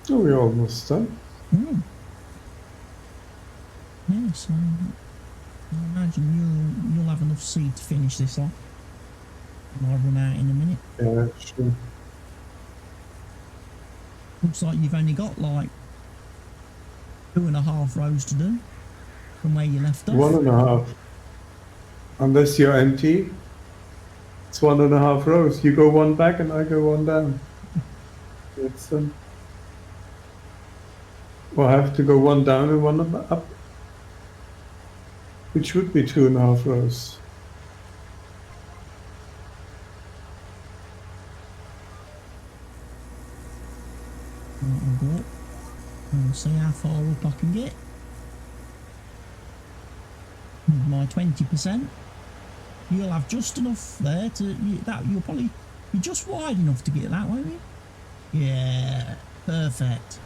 Oh, we're almost done. Yeah, so I imagine you'll have enough seed to finish this off. And I'll run out in a minute. Yeah, sure. Looks like you've only got like 2.5 rows to do from where you left off. 1.5. Unless you're empty, it's 1.5 rows. You go one back and I go one down. It's done. Or I have to go one down and one up, which would be 2.5 rows. I'll go up and see how far up I can get. With my 20%, you'll have just enough there to you'll probably be just wide enough to get that, won't you? Yeah, perfect.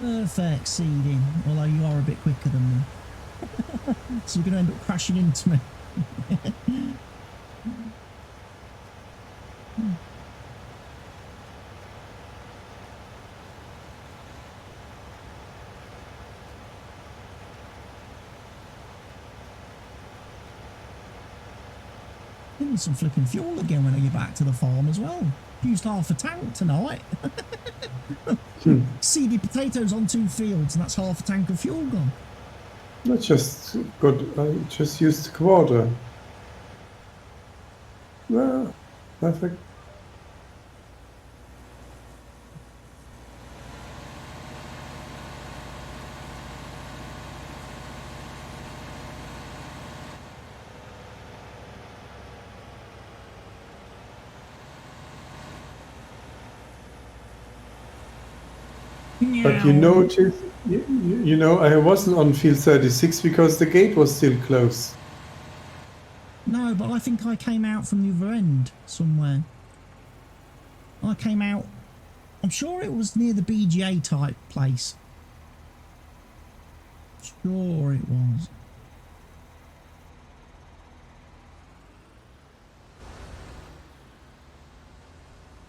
Perfect seeding, although you are a bit quicker than me. So you're going to end up crashing into me. I need some flipping fuel again when I get back to the farm as well. Used half a tank tonight. Seeded potatoes on 2 fields, and that's half a tank of fuel gone. I just used a quarter. Well, perfect. But you notice, you know, I wasn't on field 36 because the gate was still closed. No, but I think I came out from the other end somewhere. I came out, I'm sure it was near the BGA type place. Sure it was.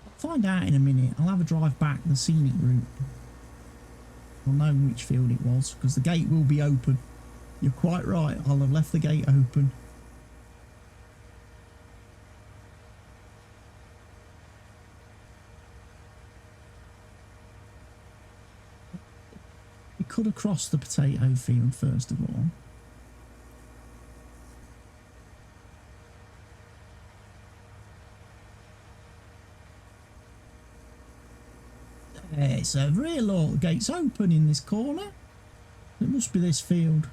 I'll find out in a minute. I'll have a drive back the scenic route. I'll know which field it was, because the gate will be open. You're quite right, I'll have left the gate open. We could have crossed the potato field first of all. It's over here, look, the gate's open in this corner. It must be this field.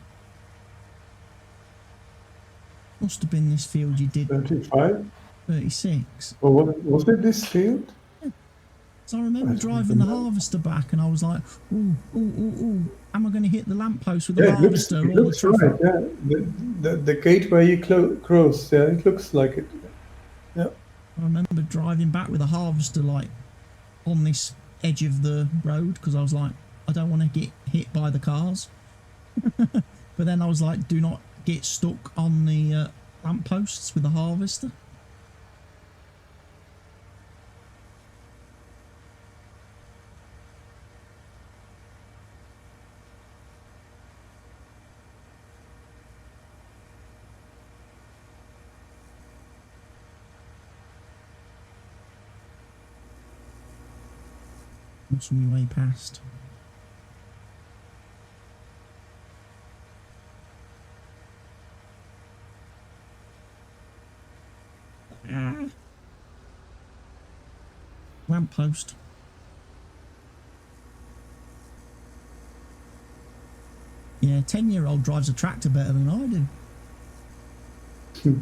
Must have been this field you did. 35? 36. Well, was it this field? Yeah. So I remember driving the harvester back and I was like, ooh, am I going to hit the lamppost with the harvester? It looks right, yeah. The gate where you crossed, yeah, it looks like it. Yeah. I remember driving back with a harvester like on this edge of the road because I was like, I don't want to get hit by the cars. But then I was like, do not get stuck on the lampposts with the harvester. What's on your way past? Lamppost. Yeah, 10-year-old drives a tractor better than I do.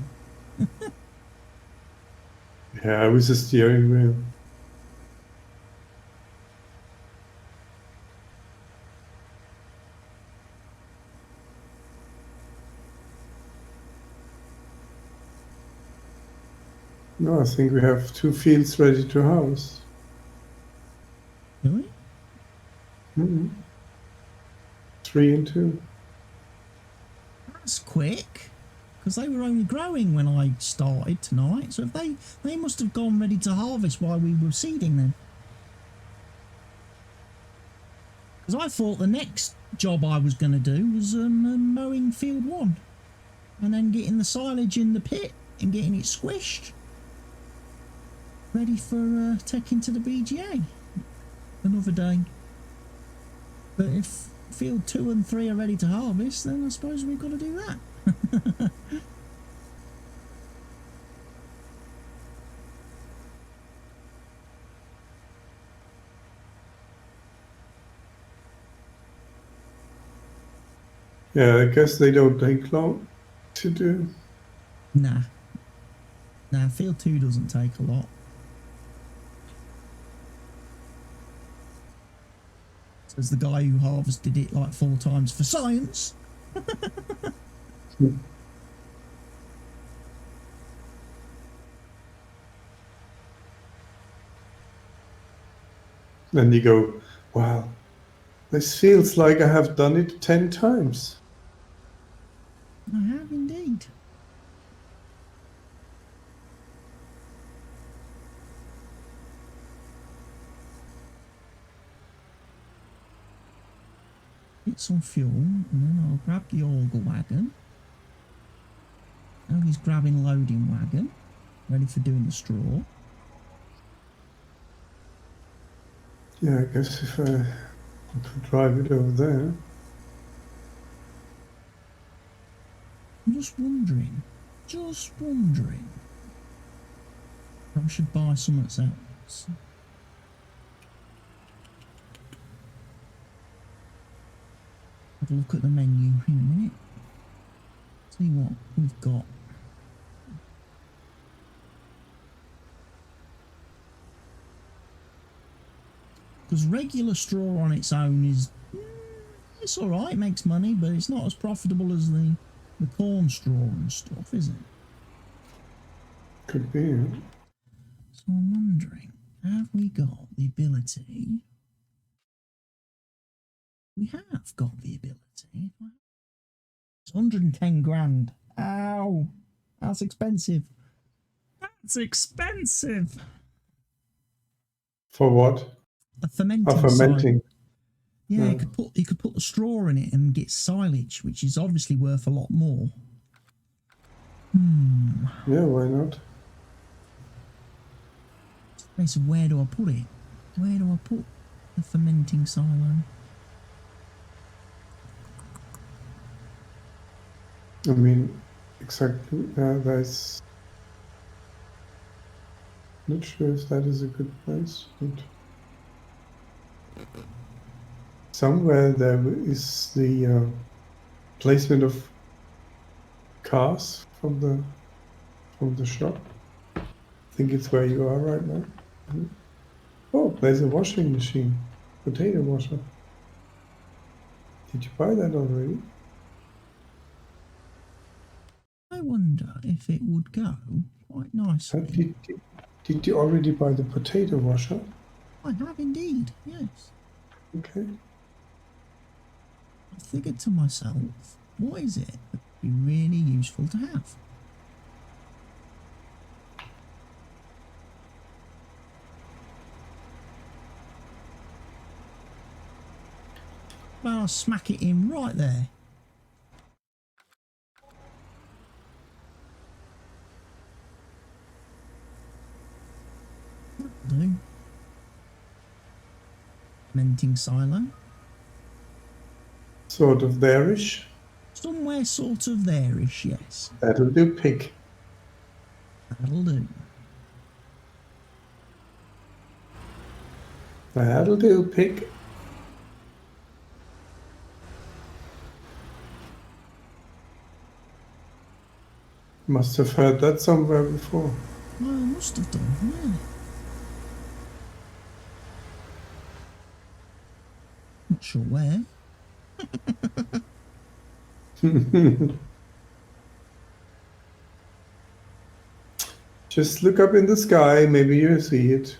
Yeah, with the steering wheel. No, I think we have 2 fields ready to harvest. Really? 3 and 2. That's quick. Because they were only growing when I started tonight. So if they must have gone ready to harvest while we were seeding then. Because I thought the next job I was going to do was mowing field 1. And then getting the silage in the pit and getting it squished. Ready for taking to the BGA. Another day. But if field 2 and 3 are ready to harvest, then I suppose we've got to do that. Yeah, I guess they don't take long to do. Nah, field 2 doesn't take a lot. Says the guy who harvested it like 4 times for science. Then you go, wow, This feels like I have done it 10 times. I have indeed. Get some fuel, and then I'll grab the auger wagon. Now he's grabbing loading wagon, ready for doing the straw. Yeah, I guess if I could drive it over there. I'm just wondering. I should buy something else. Have a look at the menu in a minute. See what we've got. Because regular straw on its own is, it's alright, it makes money, but it's not as profitable as the corn straw and stuff, is it? Could be. Yeah. So I'm wondering, have we got the ability? We have got the ability. It's 110 grand. Ow! That's expensive. That's expensive! For what? A fermenting fermenting. silo. Yeah, you could put the straw in it and get silage, which is obviously worth a lot more. Yeah, why not? So where do I put it? Where do I put the fermenting silo? I mean, exactly. That's not sure if that is a good place, but somewhere there is the placement of cars from the shop. I think it's where you are right now. Oh, there's a washing machine, potato washer. Did you buy that already? I wonder if it would go quite nicely. Did you already buy the potato washer? I have indeed, yes. Okay. I figured to myself, what is it that would be really useful to have? Well, I'll smack it in right there. That'll do. Fermenting silo. Sort of there-ish. Somewhere sort of there-ish, yes. That'll do, pig. That'll do. That'll do, pig. Must have heard that somewhere before. Well, I must have done, yeah. Not sure where. Just look up in the sky, maybe you'll see it.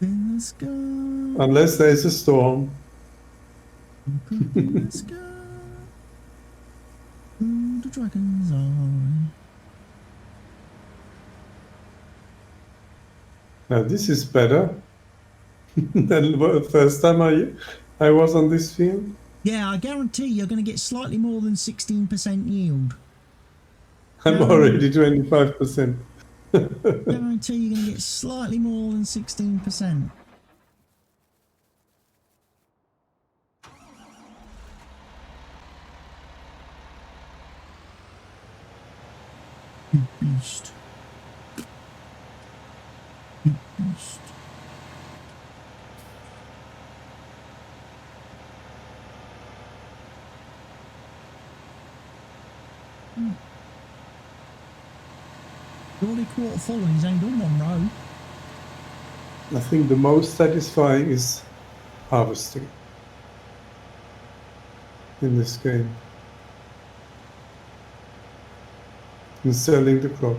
In the sky. Unless there's a storm. Look up in the sky. Through the dragon's eye. Now this is better than the first time I was on this field. Yeah, I guarantee you're going to get slightly more than 16% yield. I'm already 25%. Guarantee you're going to get slightly more than 16%. You beast. You beast. Surely quarter full and he's only done one row. I think the most satisfying is harvesting in this game. And selling the crop.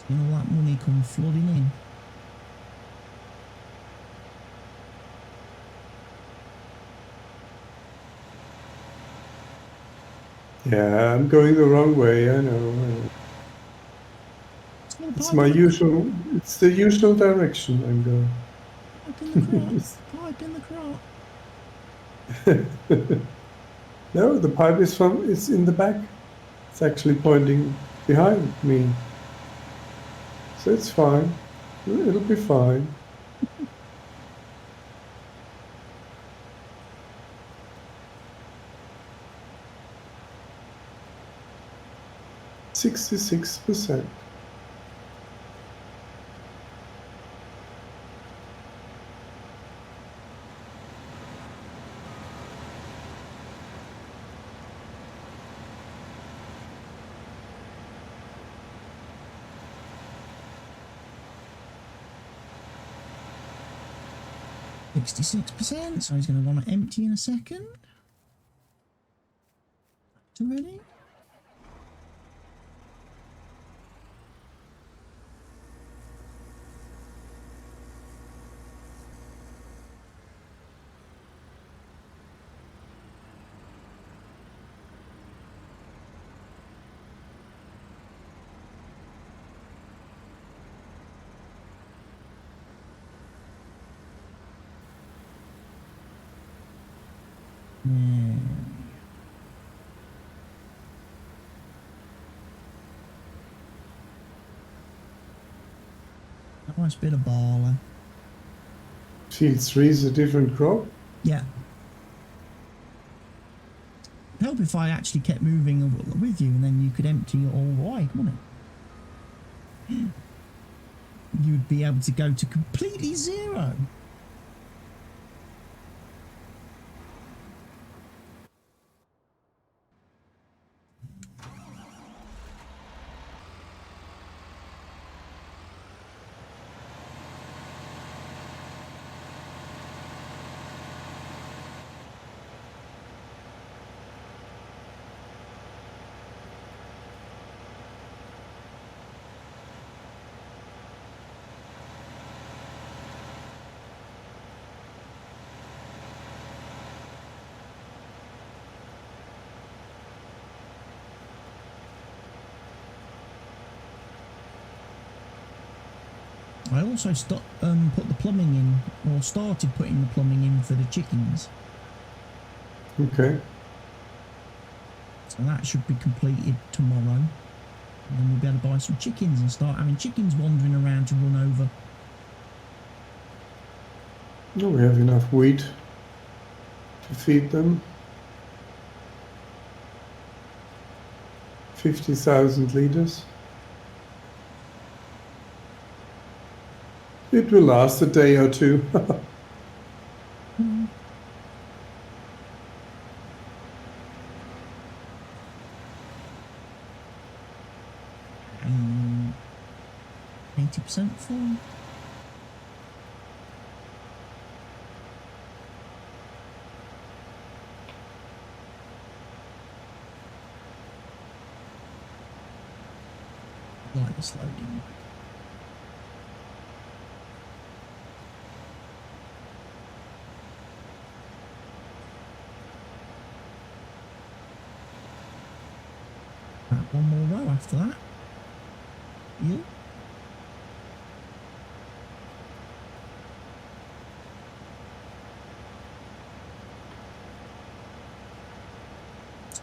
And all that money come flooding in. Yeah, I'm going the wrong way, I know. It's my usual, it's the usual direction I'm going. Pipe in the crop. Pipe in the crop. No, the pipe is it's in the back. It's actually pointing behind me. So it's fine. It'll be fine. 66%. %, so he's going to want to empty in a second. Ready? Nice bit of barley. Field 3 is a different crop? Yeah. It'd help if I actually kept moving with you and then you could empty it all right, wouldn't it? You'd be able to go to completely zero. I also put the plumbing in, or started putting the plumbing in for the chickens. Okay. So that should be completed tomorrow. And then we'll be able to buy some chickens and start having chickens wandering around to run over. No, we have enough wheat to feed them. 50,000 liters. It will last a day or two. Mm. 80% full. Like this loading. One more row after that. Yeah.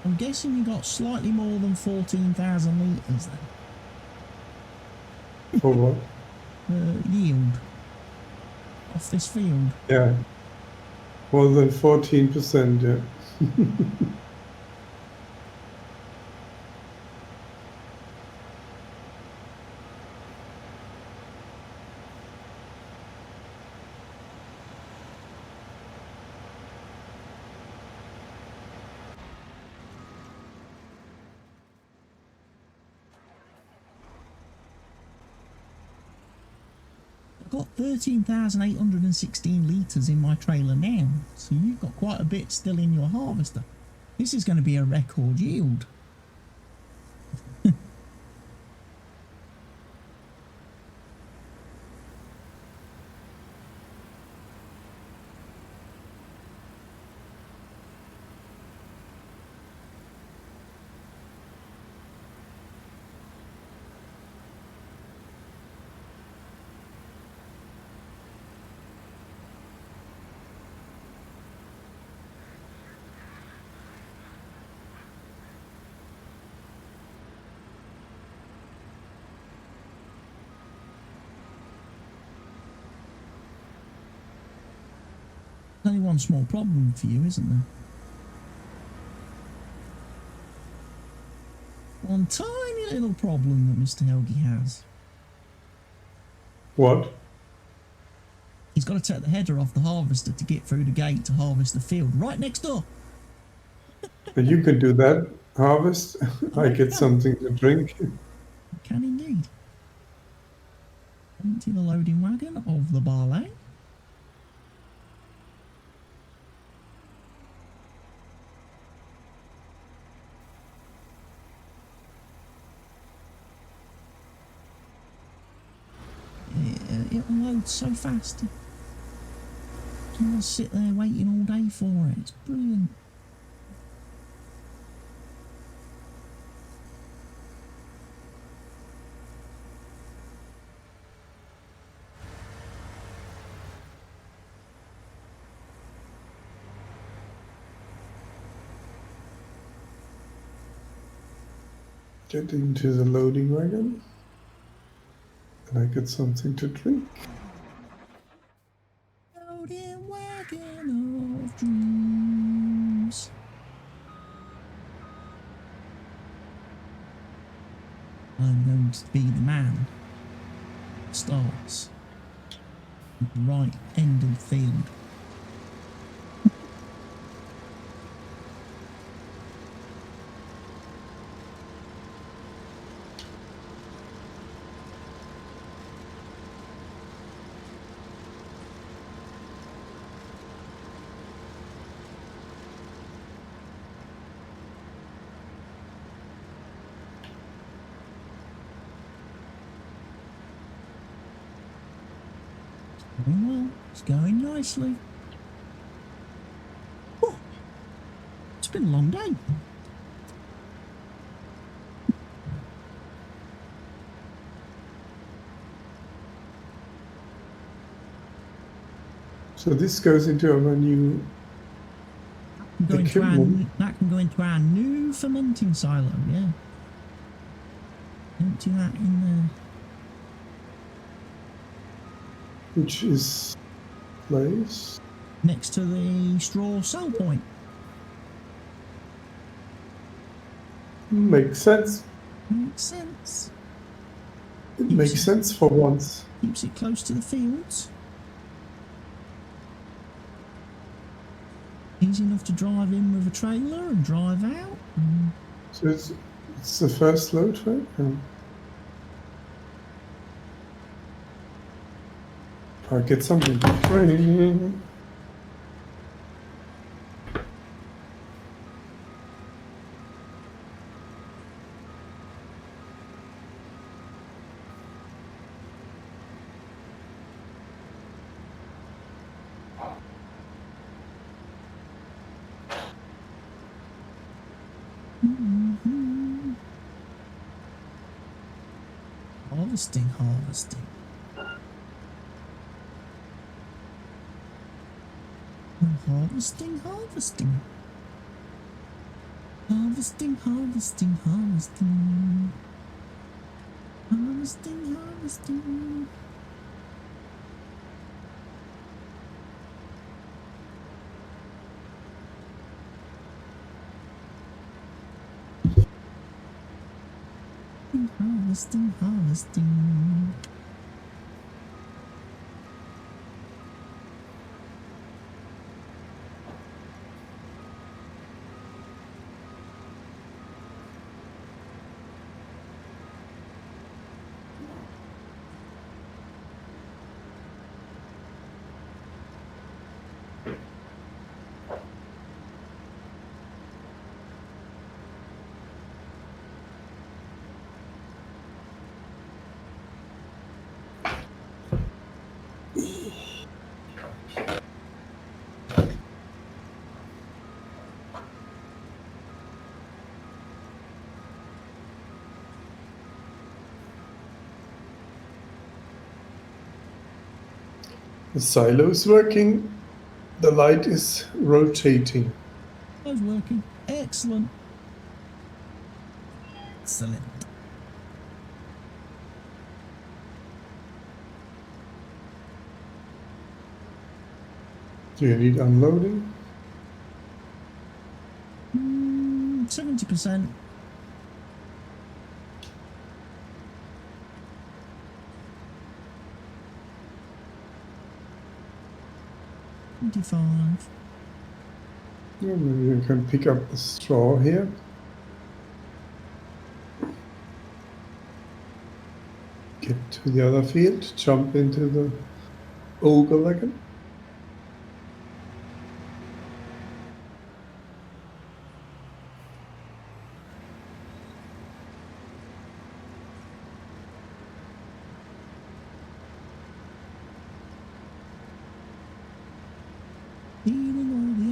I'm guessing you got slightly more than 14,000 litres then. For what? Yield off this field. Yeah. More than 14%, yeah. I've got 13,816 litres in my trailer now, so you've got quite a bit still in your harvester. This is going to be a record yield. Only one small problem for you, isn't there? One tiny little problem that Mr. Helgi has. What? He's got to take the header off the harvester to get through the gate to harvest the field right next door. You can do that. Harvest. I get can. something to drink. I can indeed. Empty the loading wagon of the Vale. It unloads so fast. You want to sit there waiting all day for it. It's brilliant. Get into the loading wagon. And I get something to drink. Loading wagon of dreams. I'm going to be the man that starts at the right end of the field. Going well, it's going nicely. Oh, it's been a long day. So this goes into our new equipment. That can go into our new fermenting silo, yeah. Empty that in there. Which is placed next to the straw sell point. Makes sense. Makes sense. It makes sense for once. Keeps it close to the fields. Easy enough to drive in with a trailer and drive out. So it's the first load, right? I get something to drink. Harvesting. Harvesting. Harvesting. The silo is working. The light is rotating. It's working. Excellent. Do you need unloading? 70%. $25. Yeah, maybe you can pick up the straw here. Get to the other field, jump into the ogre wagon. Eating all the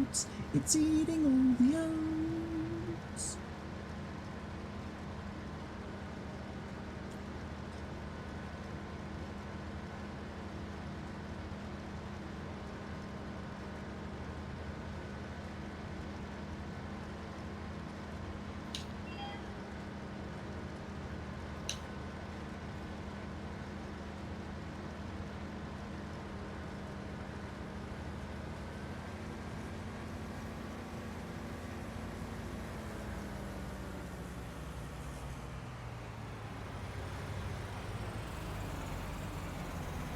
oats. It's eating all the oats.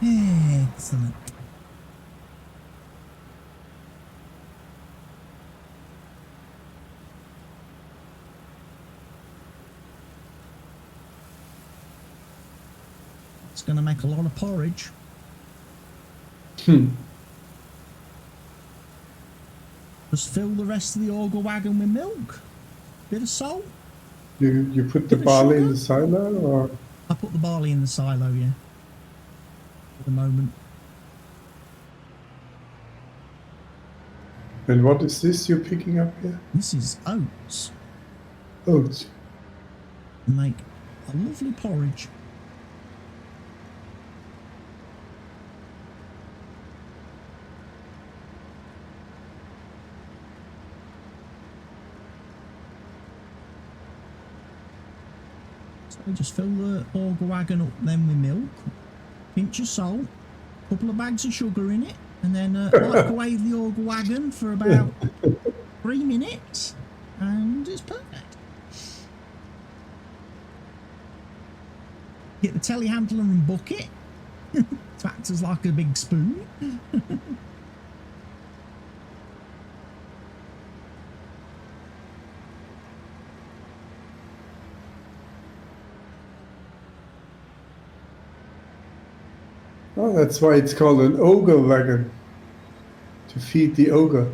Excellent. It's going to make a lot of porridge. Just fill the rest of the auger wagon with milk. Bit of salt. You put the barley in the silo, or? I put the barley in the silo, yeah. For the moment. And what is this you're picking up here? This is oats. Oats. Make a lovely porridge. So we just fill the auger wagon up then with milk, pinch of salt, a couple of bags of sugar in it, and then microwave the auger wagon for about 3 minutes, and it's perfect. Get the telehandler and bucket to act as like a big spoon. Oh, that's why it's called an ogre wagon. To feed the ogre.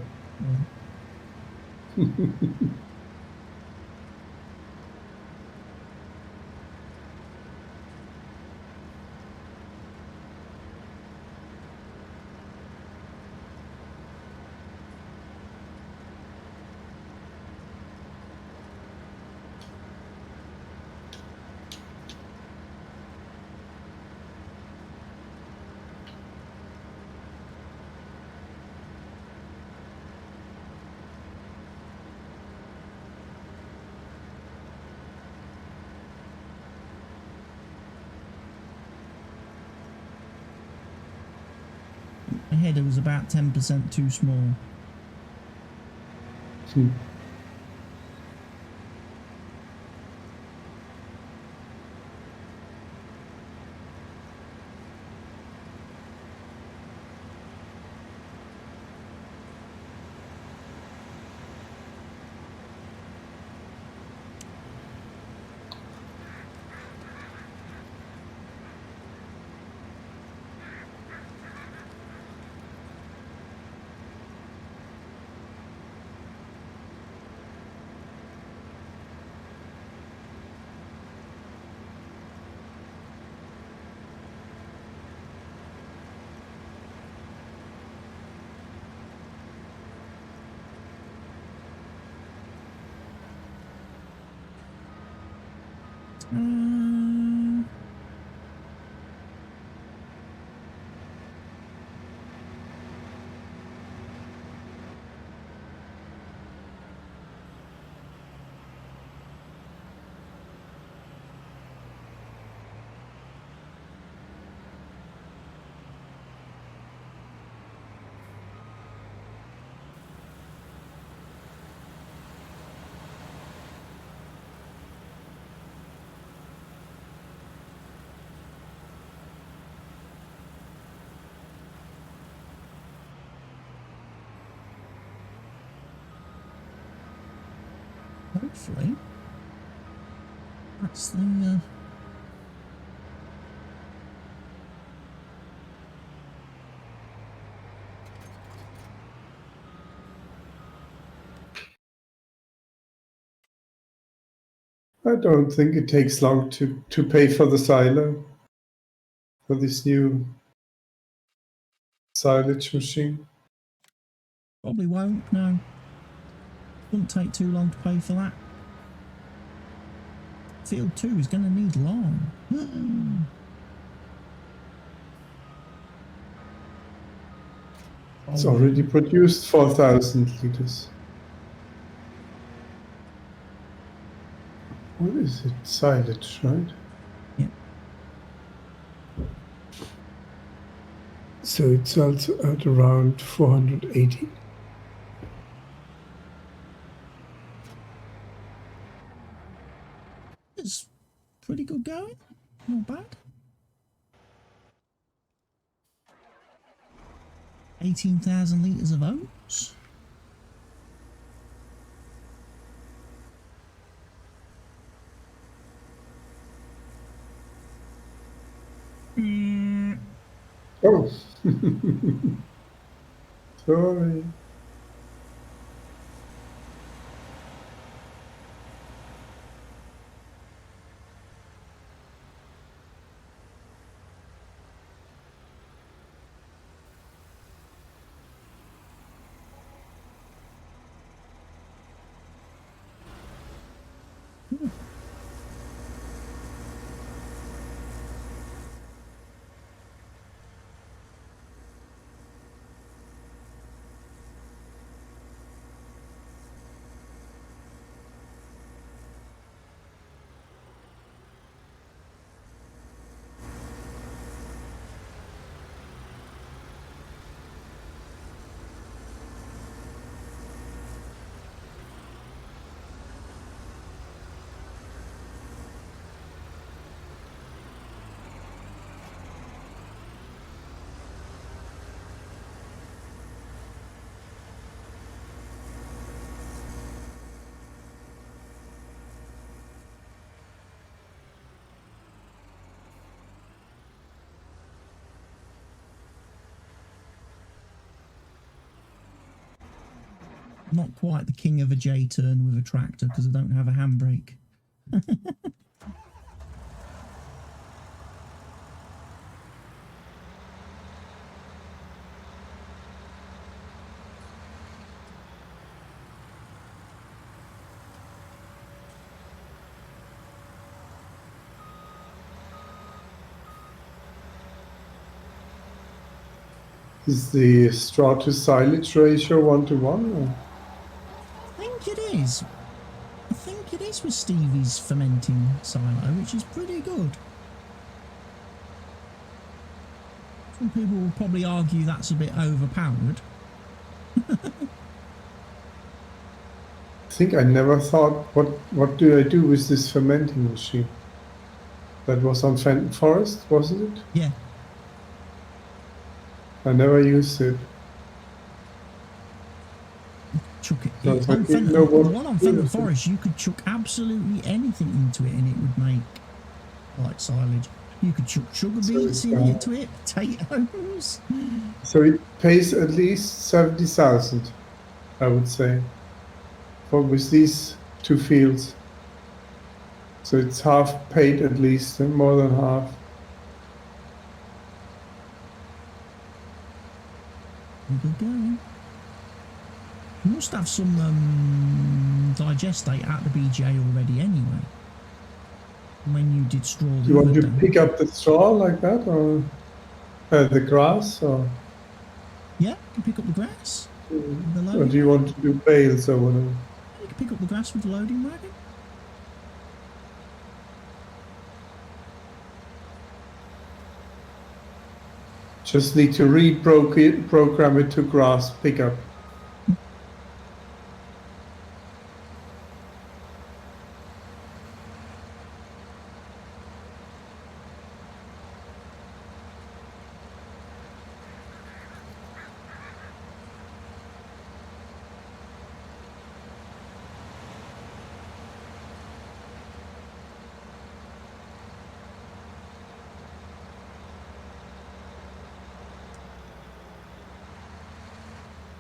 My header was about 10% too small. hopefully that's the I don't think it takes long to pay for the silo, for this new silage machine. probably won't, no. Wouldn't take too long to pay for that. Field 2 is going to need long. It's already produced 4,000 liters. What is it? Silage, right? Yeah. So it sells at around 480. It's pretty good going. Not bad. 18,000 litres of oats. Oh, sorry. Not quite the king of a J-turn with a tractor because I don't have a handbrake. Is the straw to silage ratio 1:1? Or? I think it is. I think it is with Stevie's fermenting silo, which is pretty good. Some people will probably argue that's a bit overpowered. I think I never thought, what do I do with this fermenting machine? That was on Fenton Forest, wasn't it? Yeah. I never used it. Chuck it. No, On but Fenton, you know what- the one on Fenton Forest, you could chuck absolutely anything into it and it would make like silage. You could chuck sugar beets into it, potatoes. So it pays at least 70,000, I would say, for with these two fields. So it's half paid at least, and more than half. Good going. You must have some digestate at the BJ already anyway. When you did straw the Do you want other to day. pick up the straw like that, or the grass, or Yeah, you can pick up the grass. or do you want to do bales or whatever? You can pick up the grass with the loading wagon. Just need to reprogram it to grass pickup.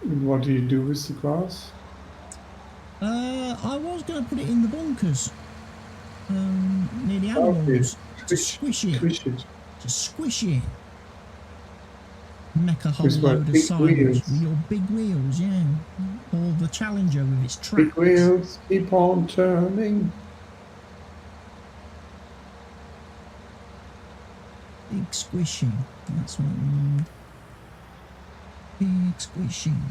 What do you do with the grass? I was going to put it in the bunkers near the Okay, animals to squish it. squish it. To squish it. Make a whole With what, load of big silos with wheels? your big wheels, yeah. Or the Challenger with its Big tracks. wheels keep on turning. Big squishing. That's what we need. Big squishing.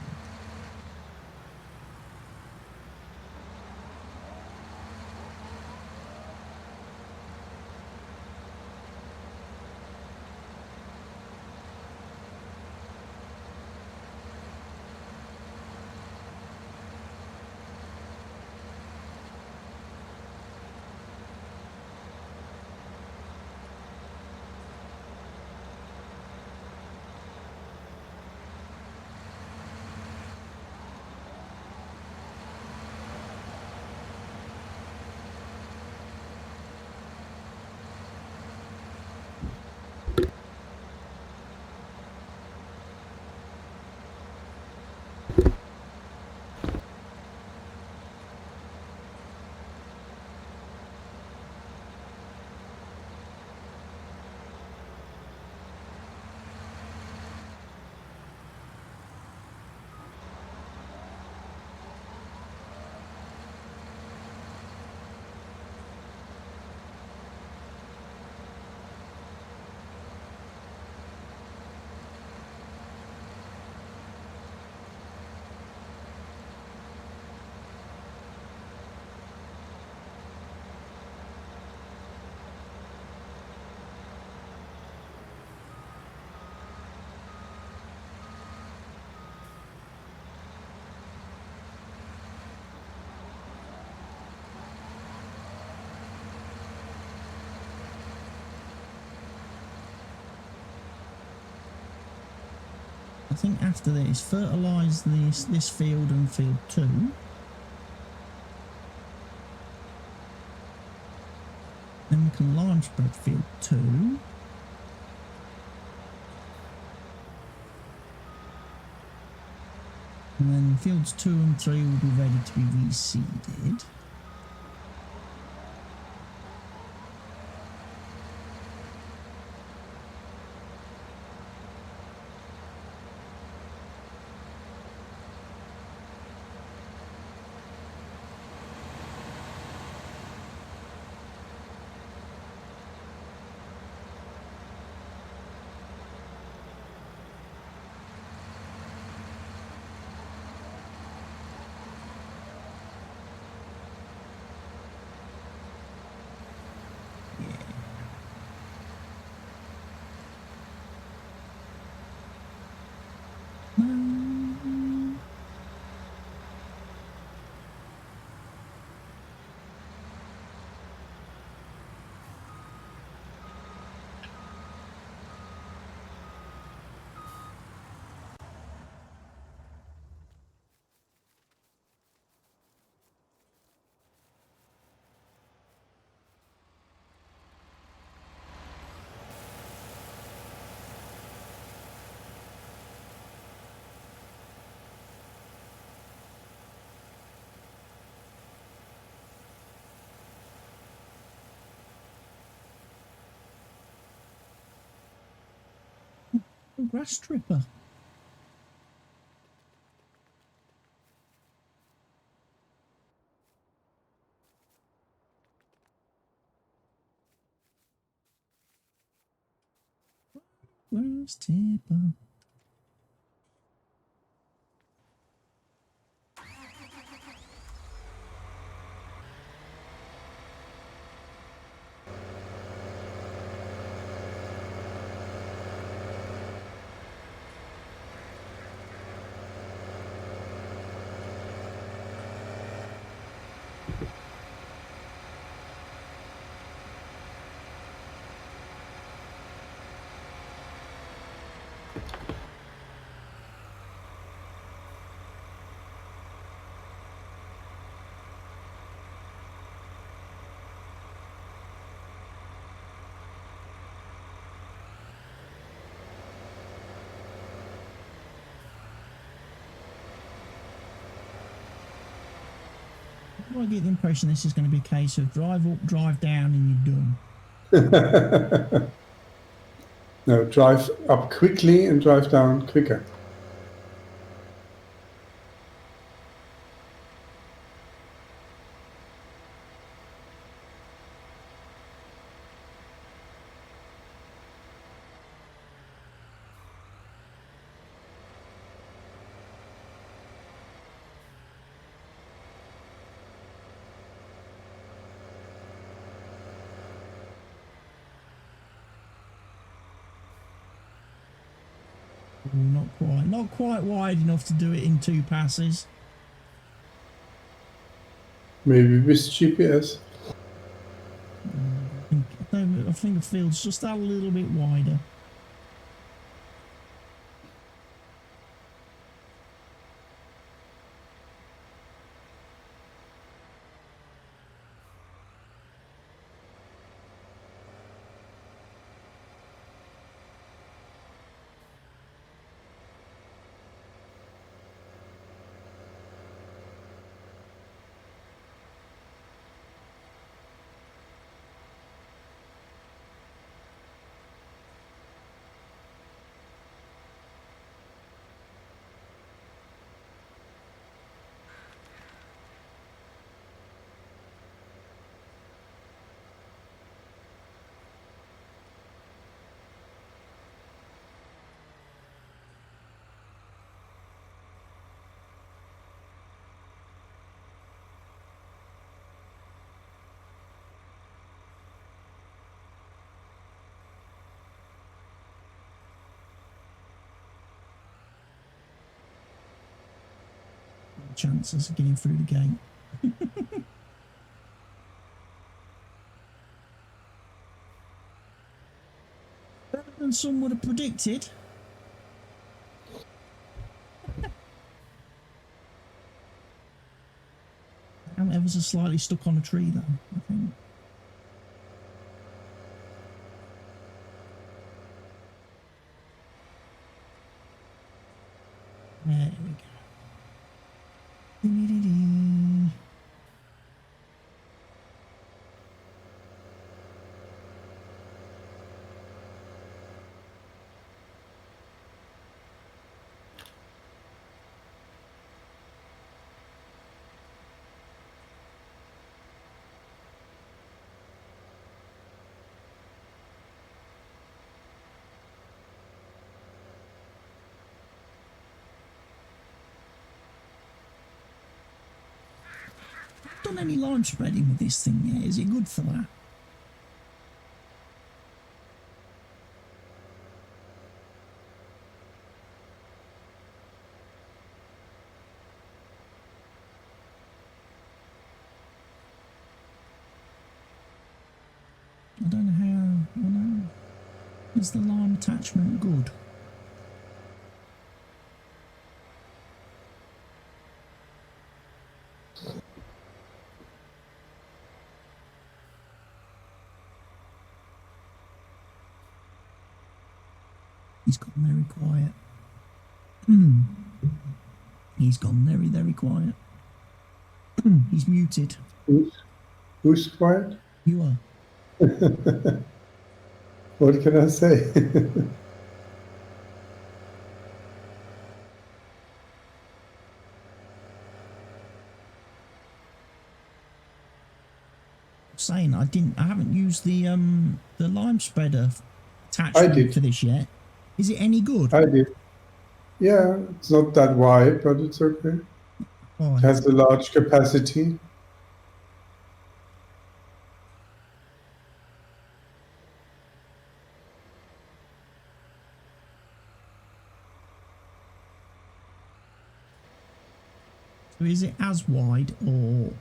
I think after this, fertilise this field and field 2. Then we can lime spread field 2. And then fields 2 and 3 will be ready to be reseeded. A grass stripper. Grass stripper. I get the impression this is going to be a case of drive up, drive down, and you're done. No, drive up quickly and drive down quicker. Ooh, not quite wide enough to do it in 2 passes. Maybe with GPS. I think the field's just a little bit wider. Chances of getting through the gate. Better than some would have predicted. I'm ever so slightly stuck on a tree though, I think. There we go. Done any lime spreading with this thing yet? Is it good for that? I don't know how. I know. Is the lime attachment good? He's gone very quiet. He's gone very, very quiet. He's muted. Who's quiet? You are. What can I say? Saying I haven't used the lime spreader attachment for this yet. Is it any good? I did. Yeah, it's not that wide, but it's okay. Oh, It has a large capacity. So is it as wide or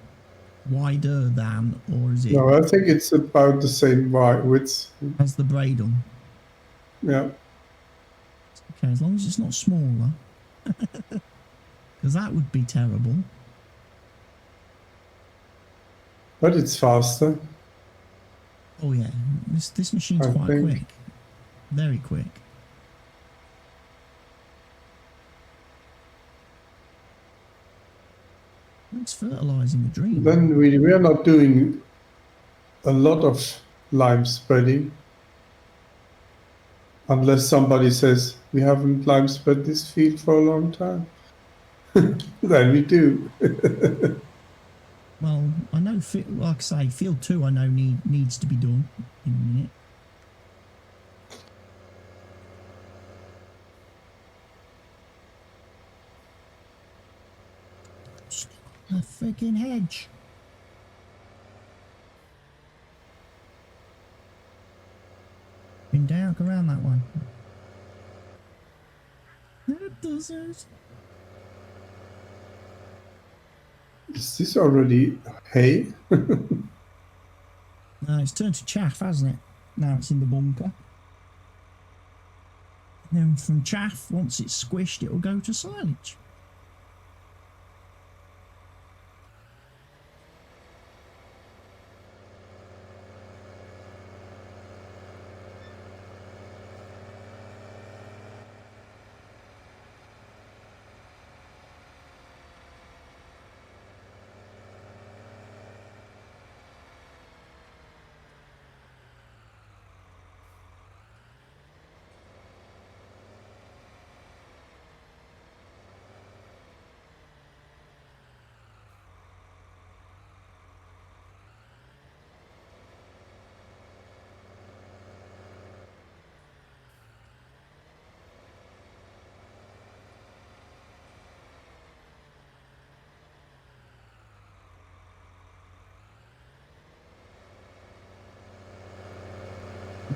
wider than, or is it? No, I think it's about the same width as the Bradle. Yeah. Okay, as long as it's not smaller, because that would be terrible. But it's faster. Oh yeah, this machine's quite quick, very quick. Looks fertilising the dream. Then we are not doing a lot of lime spreading. Unless somebody says, we haven't lime spread this field for a long time. Then we do. Well, I know, like I say, field 2 I know needs to be done in a minute. The freaking hedge. Been down, go around that one. That does it. Is this already hay? No, it's turned to chaff, hasn't it? Now it's in the bunker. And then from chaff, once it's squished, it'll go to silage.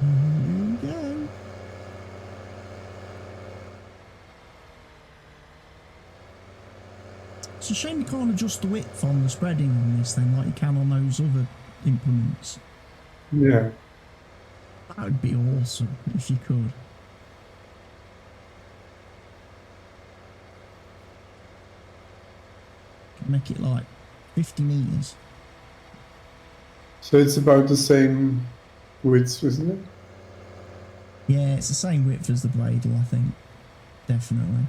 Here we go. It's a shame you can't adjust the width on the spreading on this then, like you can on those other implements. Yeah. That would be awesome if you could. Make it like 50 metres. So it's about the same width, isn't it? Yeah, it's the same width as the Bladel, I think. Definitely.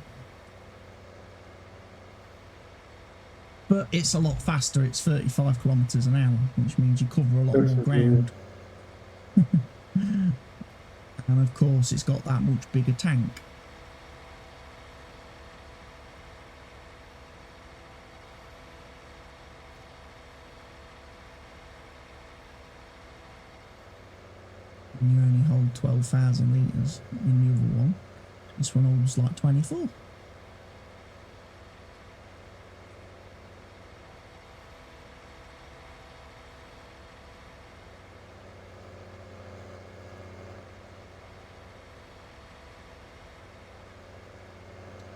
But it's a lot faster. It's 35 kilometres an hour, which means you cover a lot more ground. And of course, it's got that much bigger tank. And you only hold 12,000 litres in the other one. This one holds like 24.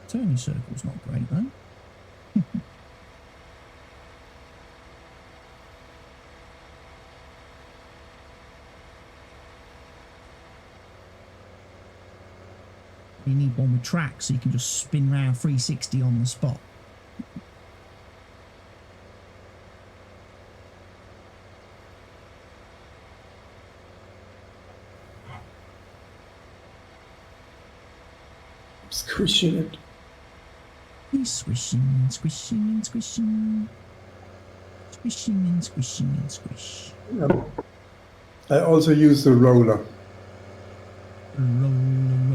Turning circle's not great though. You need one with track so you can just spin round 360 on the spot. Squishing it. He's swishing and squishing and squishing. Squishing and squishing and squish. Yeah. I also use the roller. Roll, roll,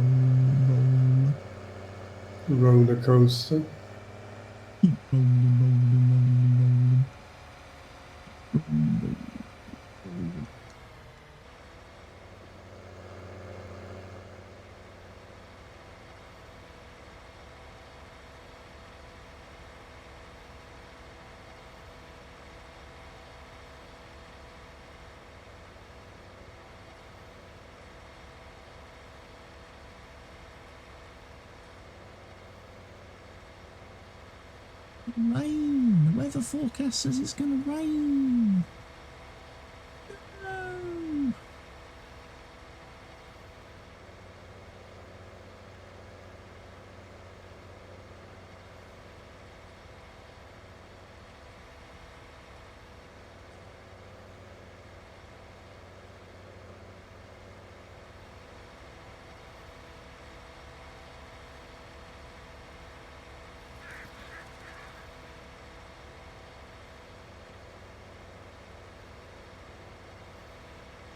roll. Roller coaster. Keep rolling, rolling, rolling, rolling. Roll, roll, roll. Rain. The weather forecast says it's going to rain. No.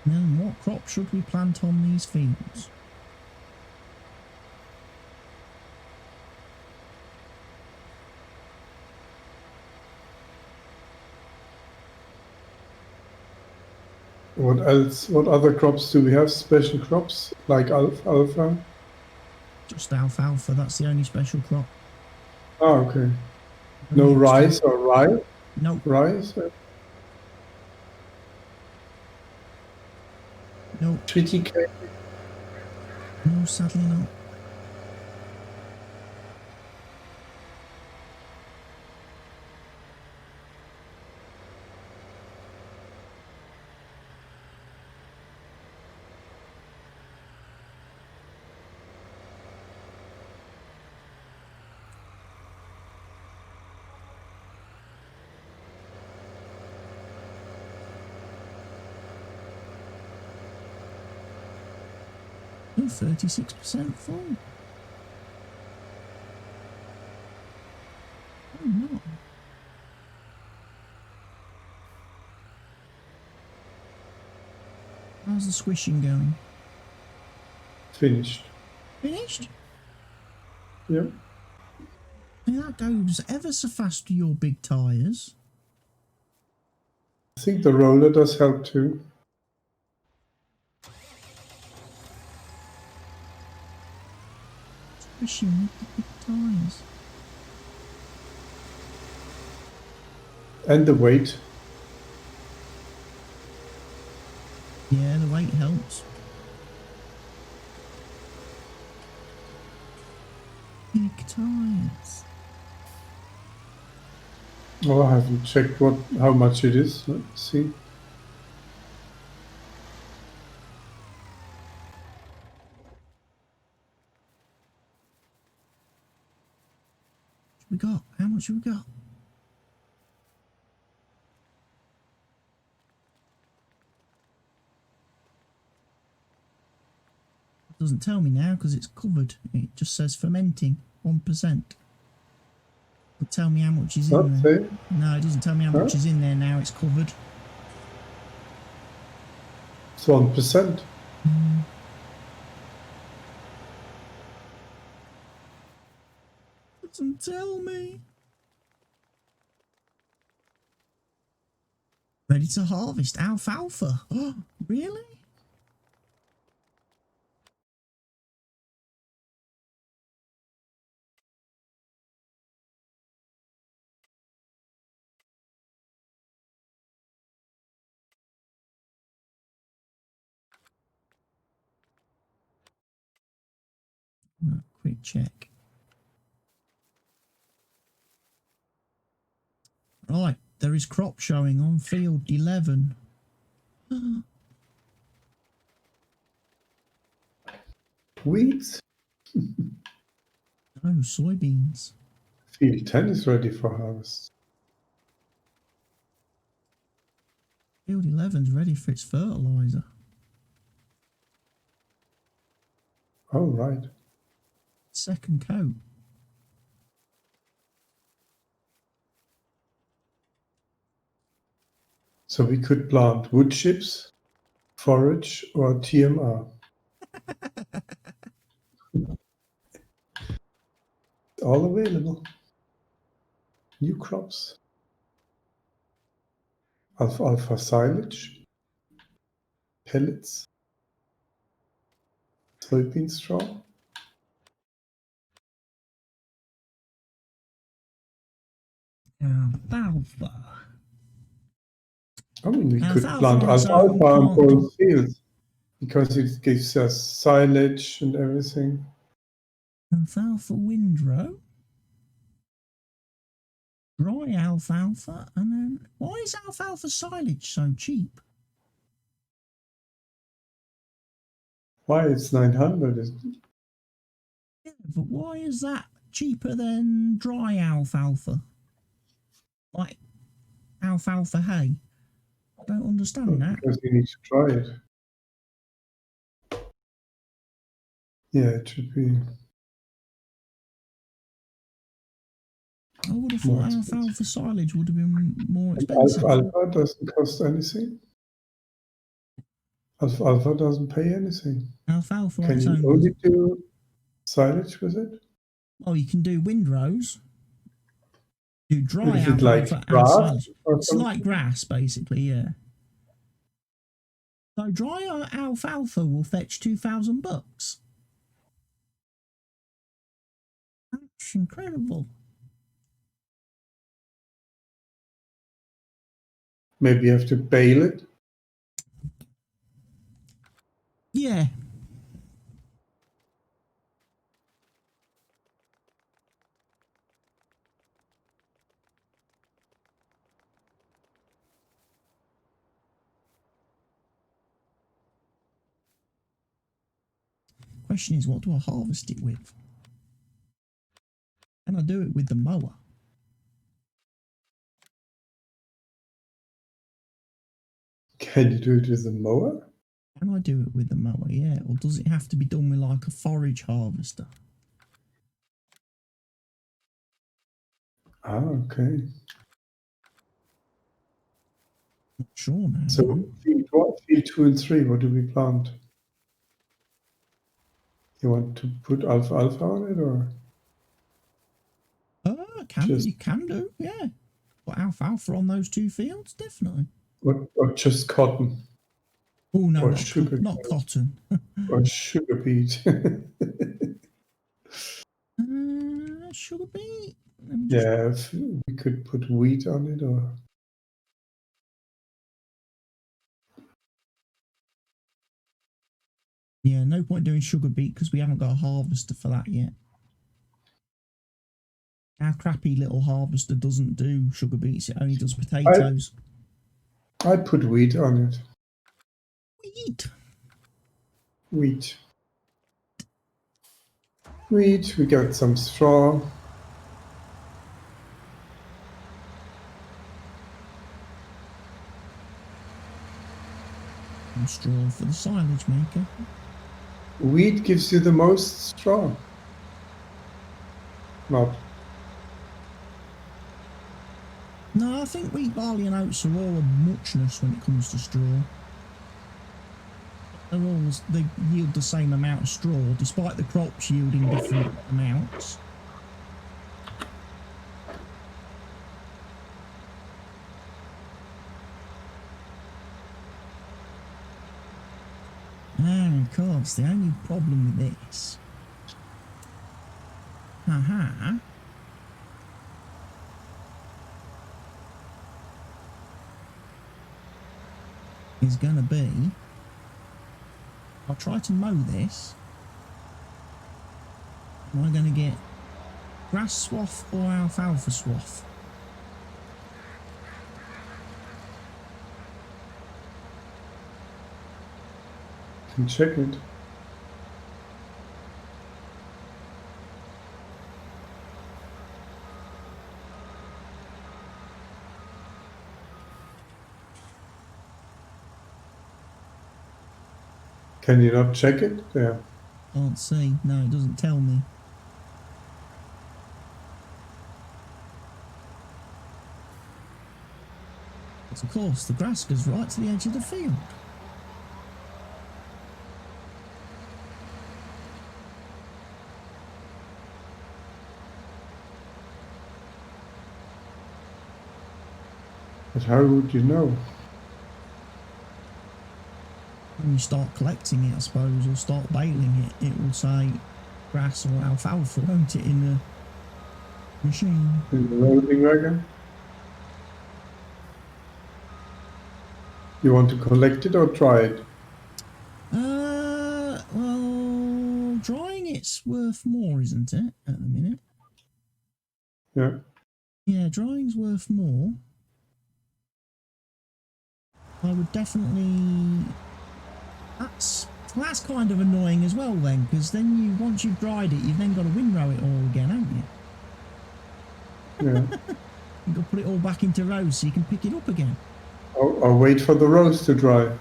Then what crop should we plant on these fields? What else? What other crops do we have? Special crops like alfalfa? Just alfalfa, that's the only special crop. Oh, okay. No rice or rye? No. Rice? No. Treaty cake? No, sadly not. Oh, 36% full. Oh, no. How's the squishing going? Finished. Finished? Yep. Hey, that goes ever so fast to your big tyres. I think the roller does help too. Squishing with the big tyres. And the weight. Yeah, the weight helps. Big tyres. Oh, I haven't checked how much it is. Let's see. We got? How much have we got? It doesn't tell me now because it's covered. It just says fermenting 1%. It'll tell me how much is in there. No, it doesn't tell me how much is in there now. It's covered. It's 1%. Doesn't tell me. Ready to harvest alfalfa. Oh, really? Quick check. Right, there is crop showing on field 11. Wheat? No, soybeans. Field 10 is ready for harvest. Field 11's ready for its fertiliser. Oh, right. Second coat. So we could plant wood chips, forage, or TMR. All available. New crops. Alfalfa silage, pellets, soybean straw. Alfalfa. I mean, we could Alfalfa plant on its alfalfa own on can't both fields because it gives us silage and everything. Alfalfa windrow. Dry alfalfa, and then why is alfalfa silage so cheap? Why it's 900? Yeah, but why is that cheaper than dry alfalfa? Like alfalfa hay? I don't understand that. Because you need to try it. Yeah, it should be. I would have thought alfalfa silage would have been more And expensive. alfalfa doesn't cost anything. Alfalfa doesn't pay anything. Alfalfa on Can its you own. only do silage with it? Oh, you can do windrows. Do dry Is it like alfalfa and grass silage. or It's like something? grass, basically, yeah. So dry alfalfa will fetch $2,000. That's incredible. Maybe you have to bale it. Yeah. Question is, what do I harvest it with? Can I do it with the mower? Can you do it with a mower? Can I do it with the mower, yeah? Or does it have to be done with like a forage harvester? Ah, okay. Not sure now. So field 2 and 3, what do we plant? You want to put alfalfa on it, or You can do, yeah. Put alfalfa on those 2 fields, definitely. or just cotton Oh no, or sugar not cotton. or sugar beet? Sugar beet. Yeah, if we could put wheat on it, or Yeah, no point doing sugar beet because we haven't got a harvester for that yet. Our crappy little harvester doesn't do sugar beets, it only does potatoes. I'd put wheat on it. Wheat. We got some straw. And straw for the silage maker. Wheat gives you the most straw. Not. No, I think wheat, barley and oats are all a muchness when it comes to straw. They yield the same amount of straw, despite the crops yielding different amounts. And of course, the only problem with this, is going to be, I'll try to mow this. Am I going to get grass swath or alfalfa swath? Can check it. Can you not check it? Yeah. Can't see. No, it doesn't tell me. But of course, the grass goes right to the edge of the field. But how would you know? When you start collecting it, I suppose, or start baling it, it will say grass or alfalfa, won't it, in the machine? In the loading wagon? You want to collect it or try it? Well, drying it's worth more, isn't it, at the minute? Yeah. Yeah, drying's worth more. I would definitely... That's kind of annoying as well then, because then once you've dried it, you've then got to windrow it all again, haven't you? Yeah. You've got to put it all back into rows so you can pick it up again. Or wait for the rows to dry.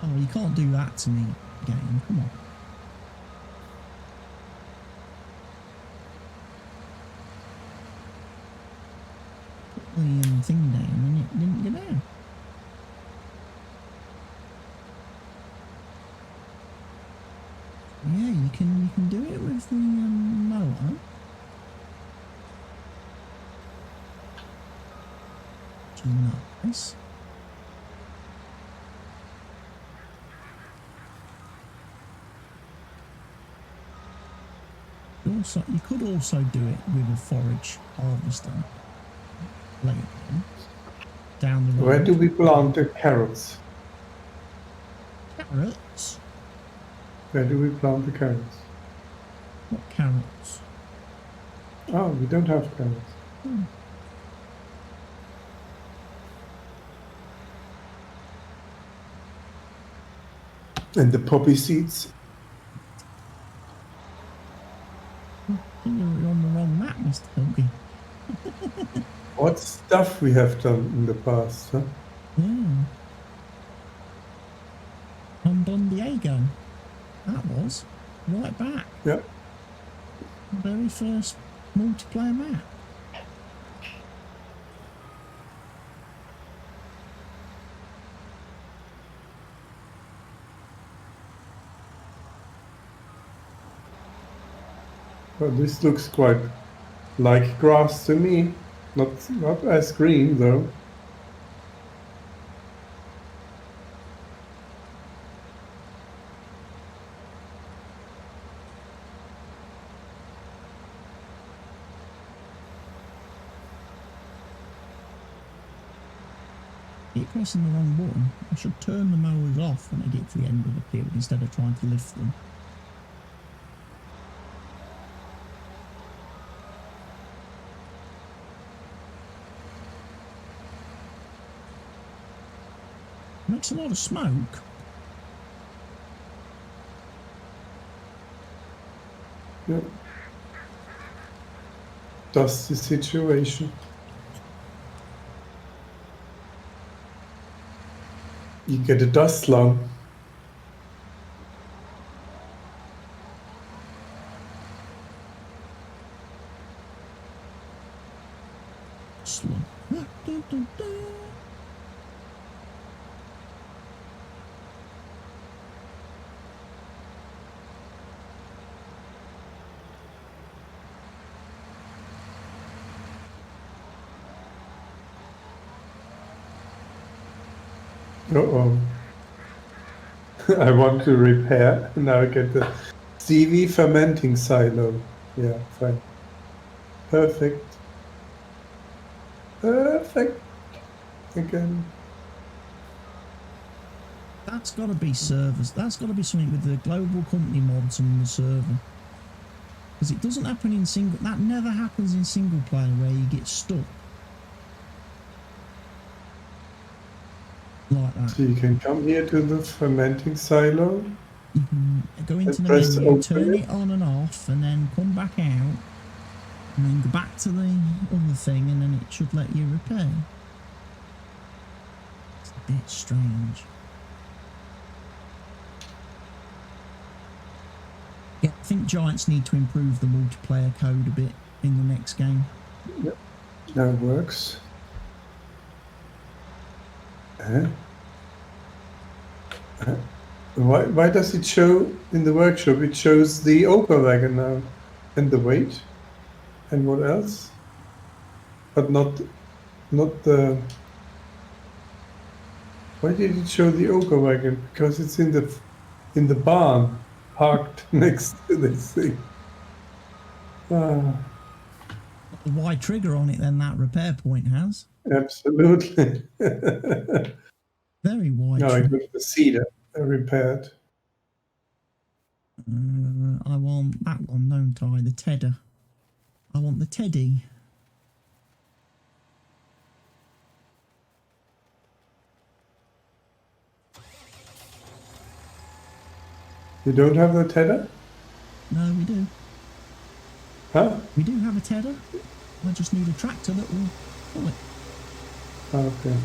Oh, you can't do that to me, game. Come on. Put the thing down and it didn't go down. Yeah, you can do it with the mower. Which is nice. Also, you could also do it with a forage harvester later on, down the road. Where do we plant the carrots? Carrots? Where do we plant the carrots? What carrots? Oh, we don't have carrots. Hmm. And the poppy seeds? I think you're on the wrong map, Mr. Hilby. What stuff we have done in the past, huh? Yeah. On Don Diego. That was. Right back. Yeah. The very first multiplayer map. Well, this looks quite like grass to me. Not as green though. Keep pressing the wrong button. I should turn the mowers off when I get to the end of the field instead of trying to lift them. Makes a lot of smoke. Yeah. Dusty situation. You get a dust lung. Slow. Dun, dun, dun. Uh-oh. I want to repair. Now I get the Stevie fermenting silo. Yeah, fine. Perfect. Perfect. Again. That's got to be servers. That's got to be something with the global company mods on the server. Because it doesn't happen in single... That never happens in single player where you get stuck. Like that. So you can come here to the fermenting silo. You can go into the press menu, open turn it. it on and off, and then come back out, and then go back to the other thing, and then it should let you repair. It's a bit strange. Yeah, I think Giants need to improve the multiplayer code a bit in the next game. Yep, that works. Why does it show in the workshop? It shows the ochre wagon now, and the weight, and what else? But not the. Why did it show the ochre wagon? Because it's in the barn, parked next to this thing. Ah, The Y trigger on it, then that repair point has. absolutely. Very wide. No, I got the cedar repaired. I want that one, don't I? The Tedder. I want the Teddy. You don't have the tether? No, we do. Huh? We do have a Tedder. I just need a tractor that will pull it. Okay.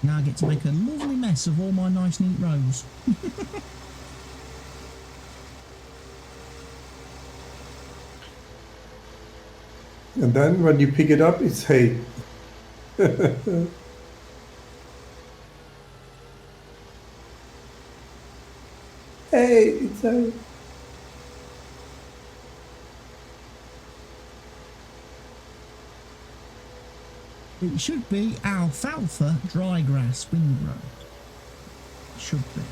Now I get to make a lovely mess of all my nice neat rows. And then when you pick it up, it's hay. Hey, it's hay. It should be alfalfa dry grass windrow. It should be.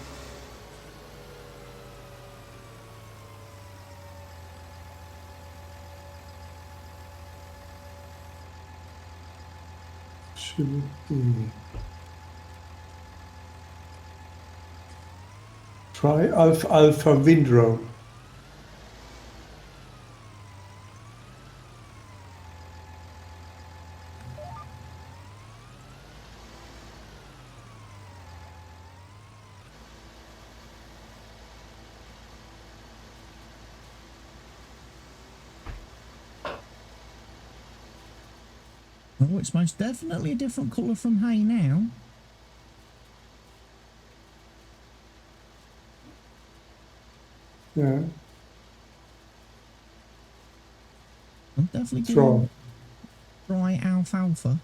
Should be. Try alfalfa windrow. Oh, it's most definitely a different colour from hay now. Yeah. I'm definitely Straw. doing dry alfalfa.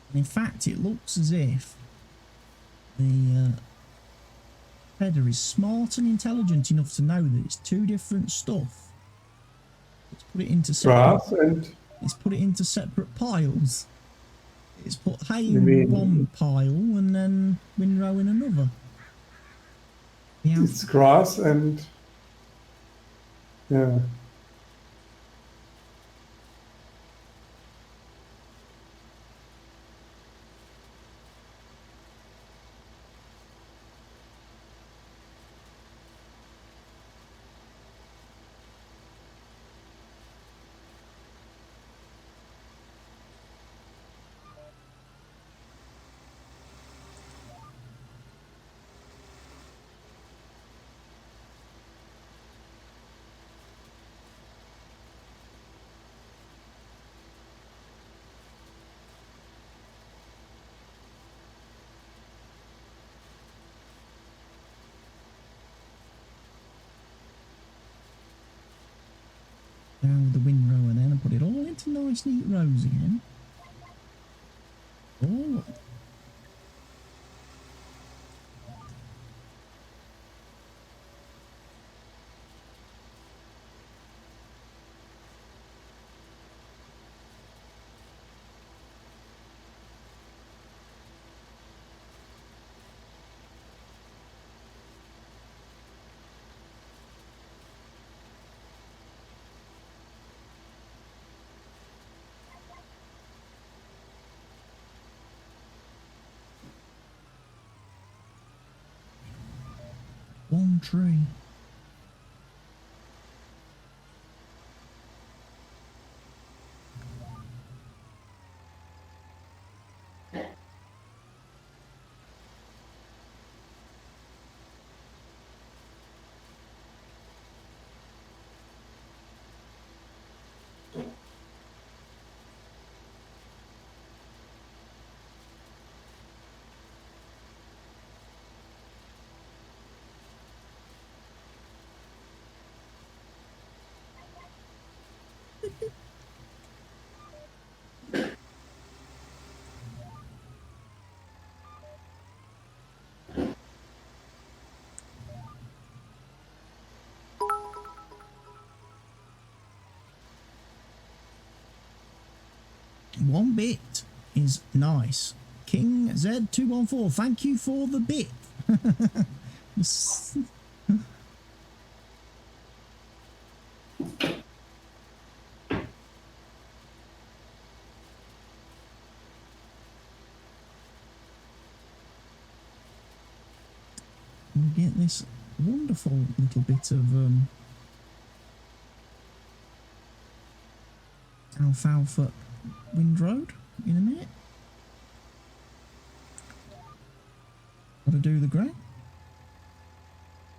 And in fact, it looks as if the header is smart and intelligent enough to know that it's two different stuff. It's put it into Grass and it's put it into separate piles. It's put hay You in mean- one pile and then windrow in another. The it's grass and yeah. down with the windrow and then put it all into nice neat rows again. Oh, one tree. One bit is nice. King Z214, thank you for the bit. We get this wonderful little bit of alfalfa windrow in a minute. Gotta do the grey.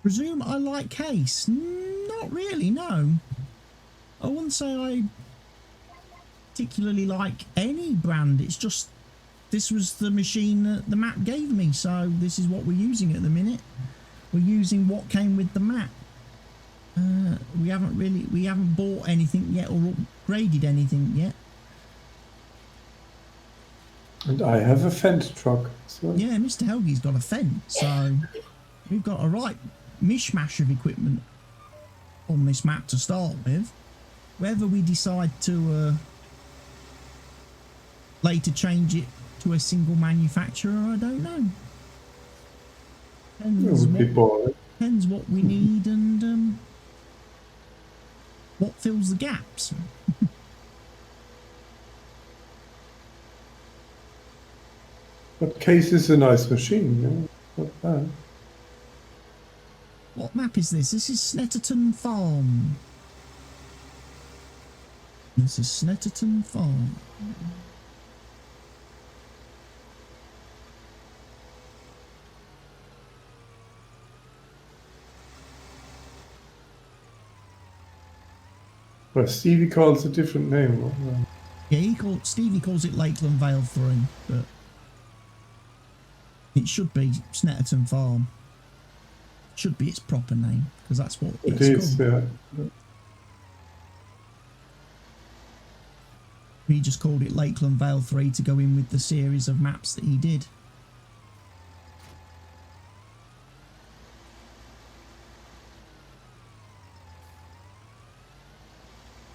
Presume I like case? Not really, no. I wouldn't say I particularly like any brand. It's just this was the machine that the map gave me, so this is what we're using at the minute. We're using what came with the map. We haven't bought anything yet or upgraded anything yet. And I have a Fendt truck. So. Yeah, Mr. Helgi's got a Fendt, so we've got a right mishmash of equipment on this map to start with. Whether we decide to later change it to a single manufacturer, I don't know. Depends what we need and what fills the gaps. But Case is a nice machine, yeah? Not bad. What map is this? This is Snetterton Farm. This is Snetterton Farm. Well, Stevie calls a different name. Yeah, Stevie calls it Lakeland Vale 3, but it should be Snetterton Farm. Should be its proper name, because that's what it is called. Yeah. He just called it Lakeland Vale 3 to go in with the series of maps that he did.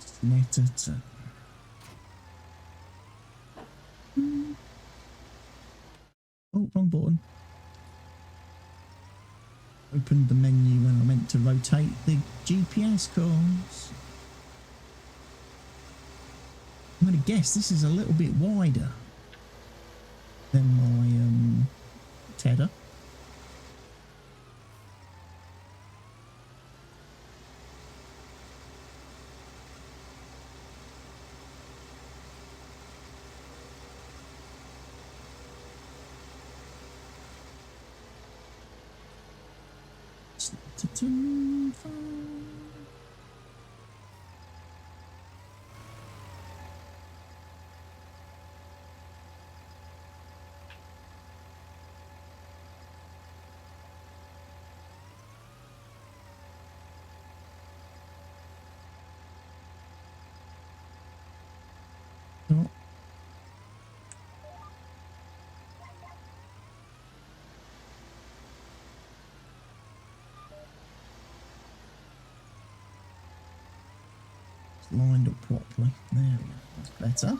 Snetterton. Oh, wrong button. Opened the menu when I meant to rotate the GPS course. I'm going to guess this is a little bit wider than my Tedder. Snetterton Farm. Oh. Lined up properly. There we go. That's better.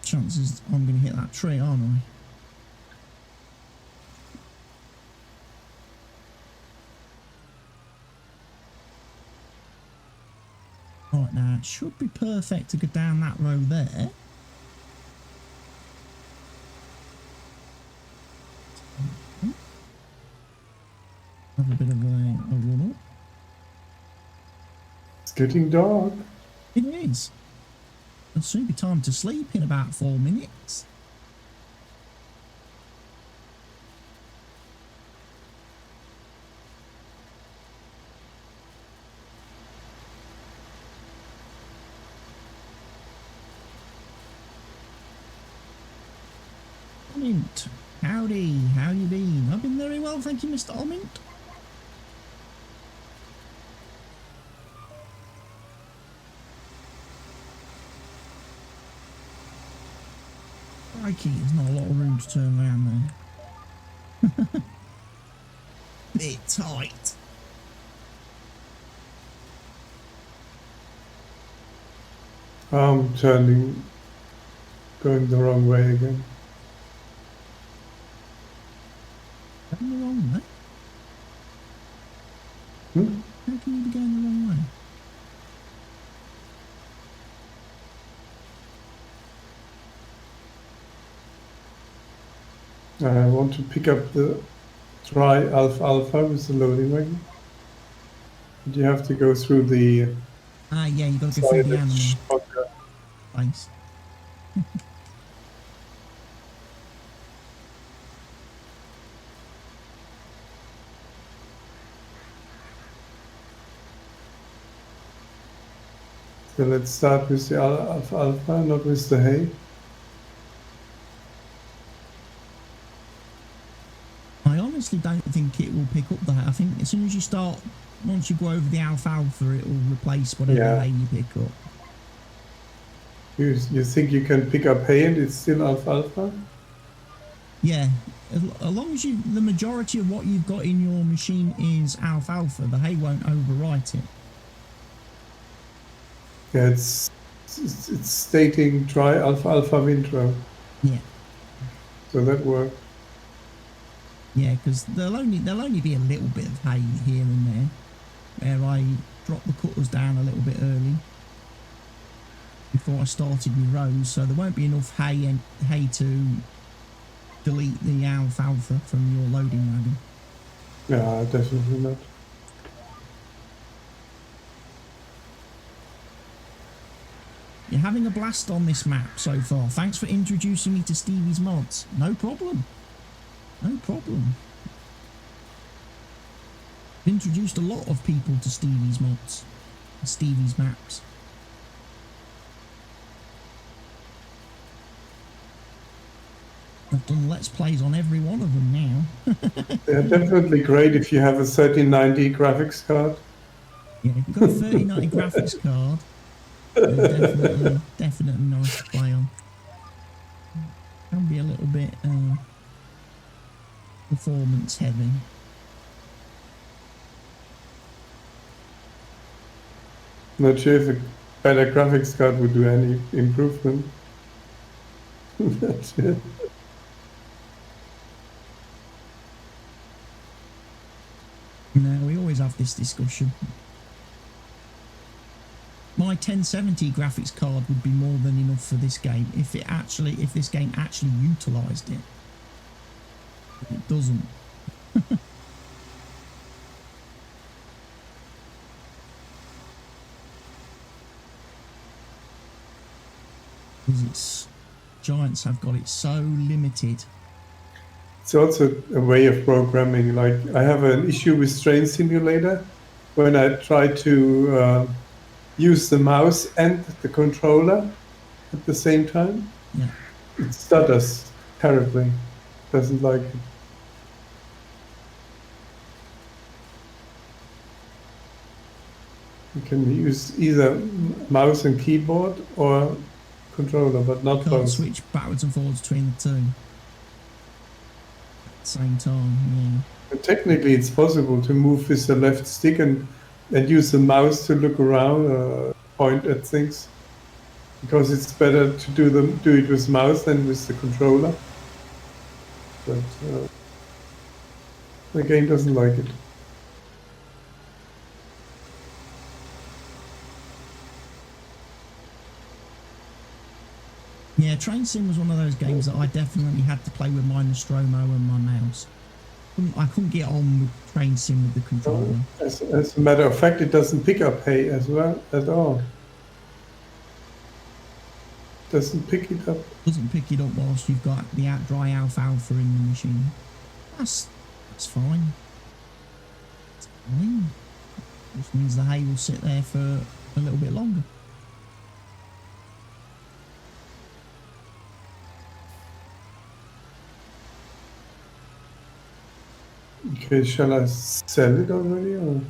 Chances I'm going to hit that tree, aren't I? Right, now it should be perfect to go down that road there. Have a bit of a run up. It's getting dark. It is. It'll soon be time to sleep in about 4 minutes. Omint, howdy, how you been? I've been very well, thank you, Mr. Omint. Crikey, there's not a lot of room to turn around there. Bit tight. I'm turning, going the wrong way again. Going the wrong way? How can you be going the wrong way? I want to pick up the Tri-Alpha with the loading wagon. And you have to go through the Yeah, you got to go through the animal place. So let's start with the alfalfa, not with the hay. I honestly don't think it will pick up the hay. I think as soon as you start, once you go over the alfalfa, it will replace whatever hay you pick up. You think you can pick up hay and it's still alfalfa? Yeah, as long as the majority of what you've got in your machine is alfalfa, the hay won't overwrite it. Yeah, it's stating try alfalfa windrow. Yeah. So that works. Yeah, because there'll only be a little bit of hay here and there, where I drop the cutters down a little bit early before I started my rows, so there won't be enough hay to delete the alfalfa from your loading wagon. Yeah, definitely not. You're having a blast on this map so far. Thanks for introducing me to Stevie's mods. No problem. No problem. I've introduced a lot of people to Stevie's mods, Stevie's maps. I've done Let's Plays on every one of them now. They're definitely great if you have a 3090 graphics card. Yeah, if you've got a 3090 graphics card, they're definitely nice to play on. Can be a little bit performance heavy. Not sure if a better graphics card would do any improvement. That's it. No, we always have this discussion. My 1070 graphics card would be more than enough for this game if this game actually utilised it. But it doesn't. Because Giants have got it so limited. It's also a way of programming. Like I have an issue with Train Simulator when I try to use the mouse and the controller at the same time. Yeah. It stutters terribly. Doesn't like it. You can use either mouse and keyboard or controller, but not Can't both. switch backwards and forwards between the two at the same time. Yeah. But technically, it's possible to move with the left stick and use the mouse to look around, point at things, because it's better to do it with mouse than with the controller. But the game doesn't like it. Yeah, Train Sim was one of those games that I definitely had to play with my Nostromo and my mouse. I couldn't get on with Train Sim with the controller. As a matter of fact, it doesn't pick up hay as well at all. Doesn't pick it up. Doesn't pick it up whilst you've got the dry alfalfa in the machine. That's fine. It's fine. Which means the hay will sit there for a little bit longer. Okay, shall I sell it already? Or?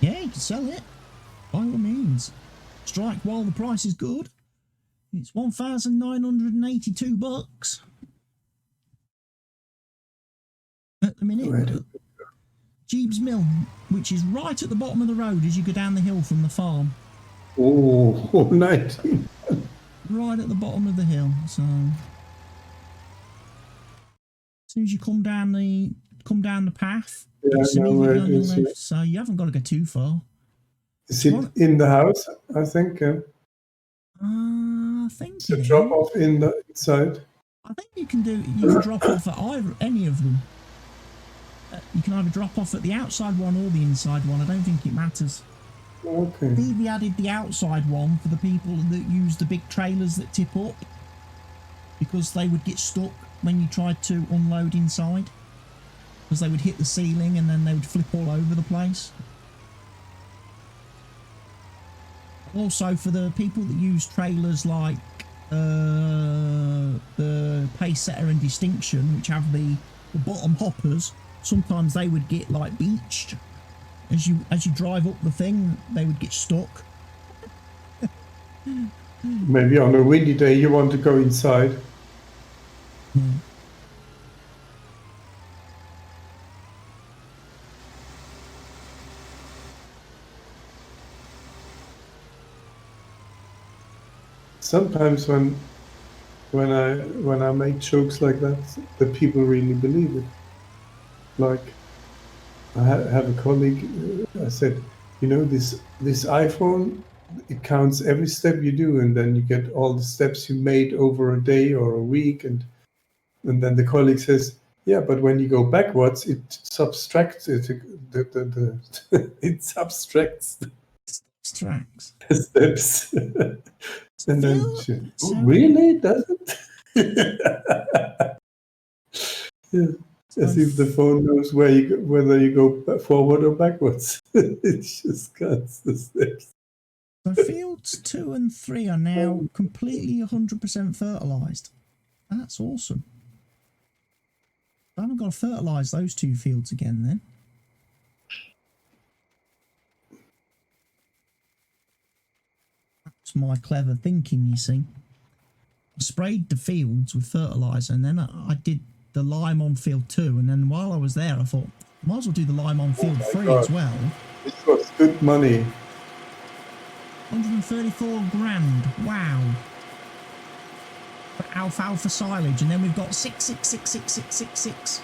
Yeah, you can sell it. By all means. Strike while the price is good. It's $1,982 at the minute. Right. Jeeves Mill, which is right at the bottom of the road as you go down the hill from the farm. Oh, 19. Right at the bottom of the hill. So as soon as you come down the path, it's immediately on your left. So you haven't got to go too far. Is it in the house? I think. I think the drop off in the inside. I think you can drop off at any of them. You can either drop off at the outside one or the inside one. I don't think it matters. Okay. Stevie added the outside one for the people that use the big trailers that tip up, because they would get stuck when you tried to unload inside, because they would hit the ceiling and then they would flip all over the place. Also for the people that use trailers like the Pace Setter and Distinction, which have the bottom hoppers, sometimes they would get like beached. As you drive up the thing, they would get stuck. Maybe on a windy day you want to go inside. Yeah. Sometimes when I make jokes like that, the people really believe it. Like I have a colleague. I said, you know, this iPhone, it counts every step you do, and then you get all the steps you made over a day or a week, and then the colleague says, yeah, but when you go backwards, it subtracts it. It subtracts Tracks. the steps. And then So really, does it? Yeah. As if the phone knows whether you go forward or backwards. It just cuts the steps. So fields 2 and 3 are now completely 100% fertilised. That's awesome. I haven't got to fertilise those 2 fields again then. That's my clever thinking, you see. I sprayed the fields with fertiliser, and then I did the lime on field 2, and then while I was there I thought, might as well do the lime on field 3 as well. This was good money. 134 grand, wow. For alfalfa silage, and then we've got 6666666.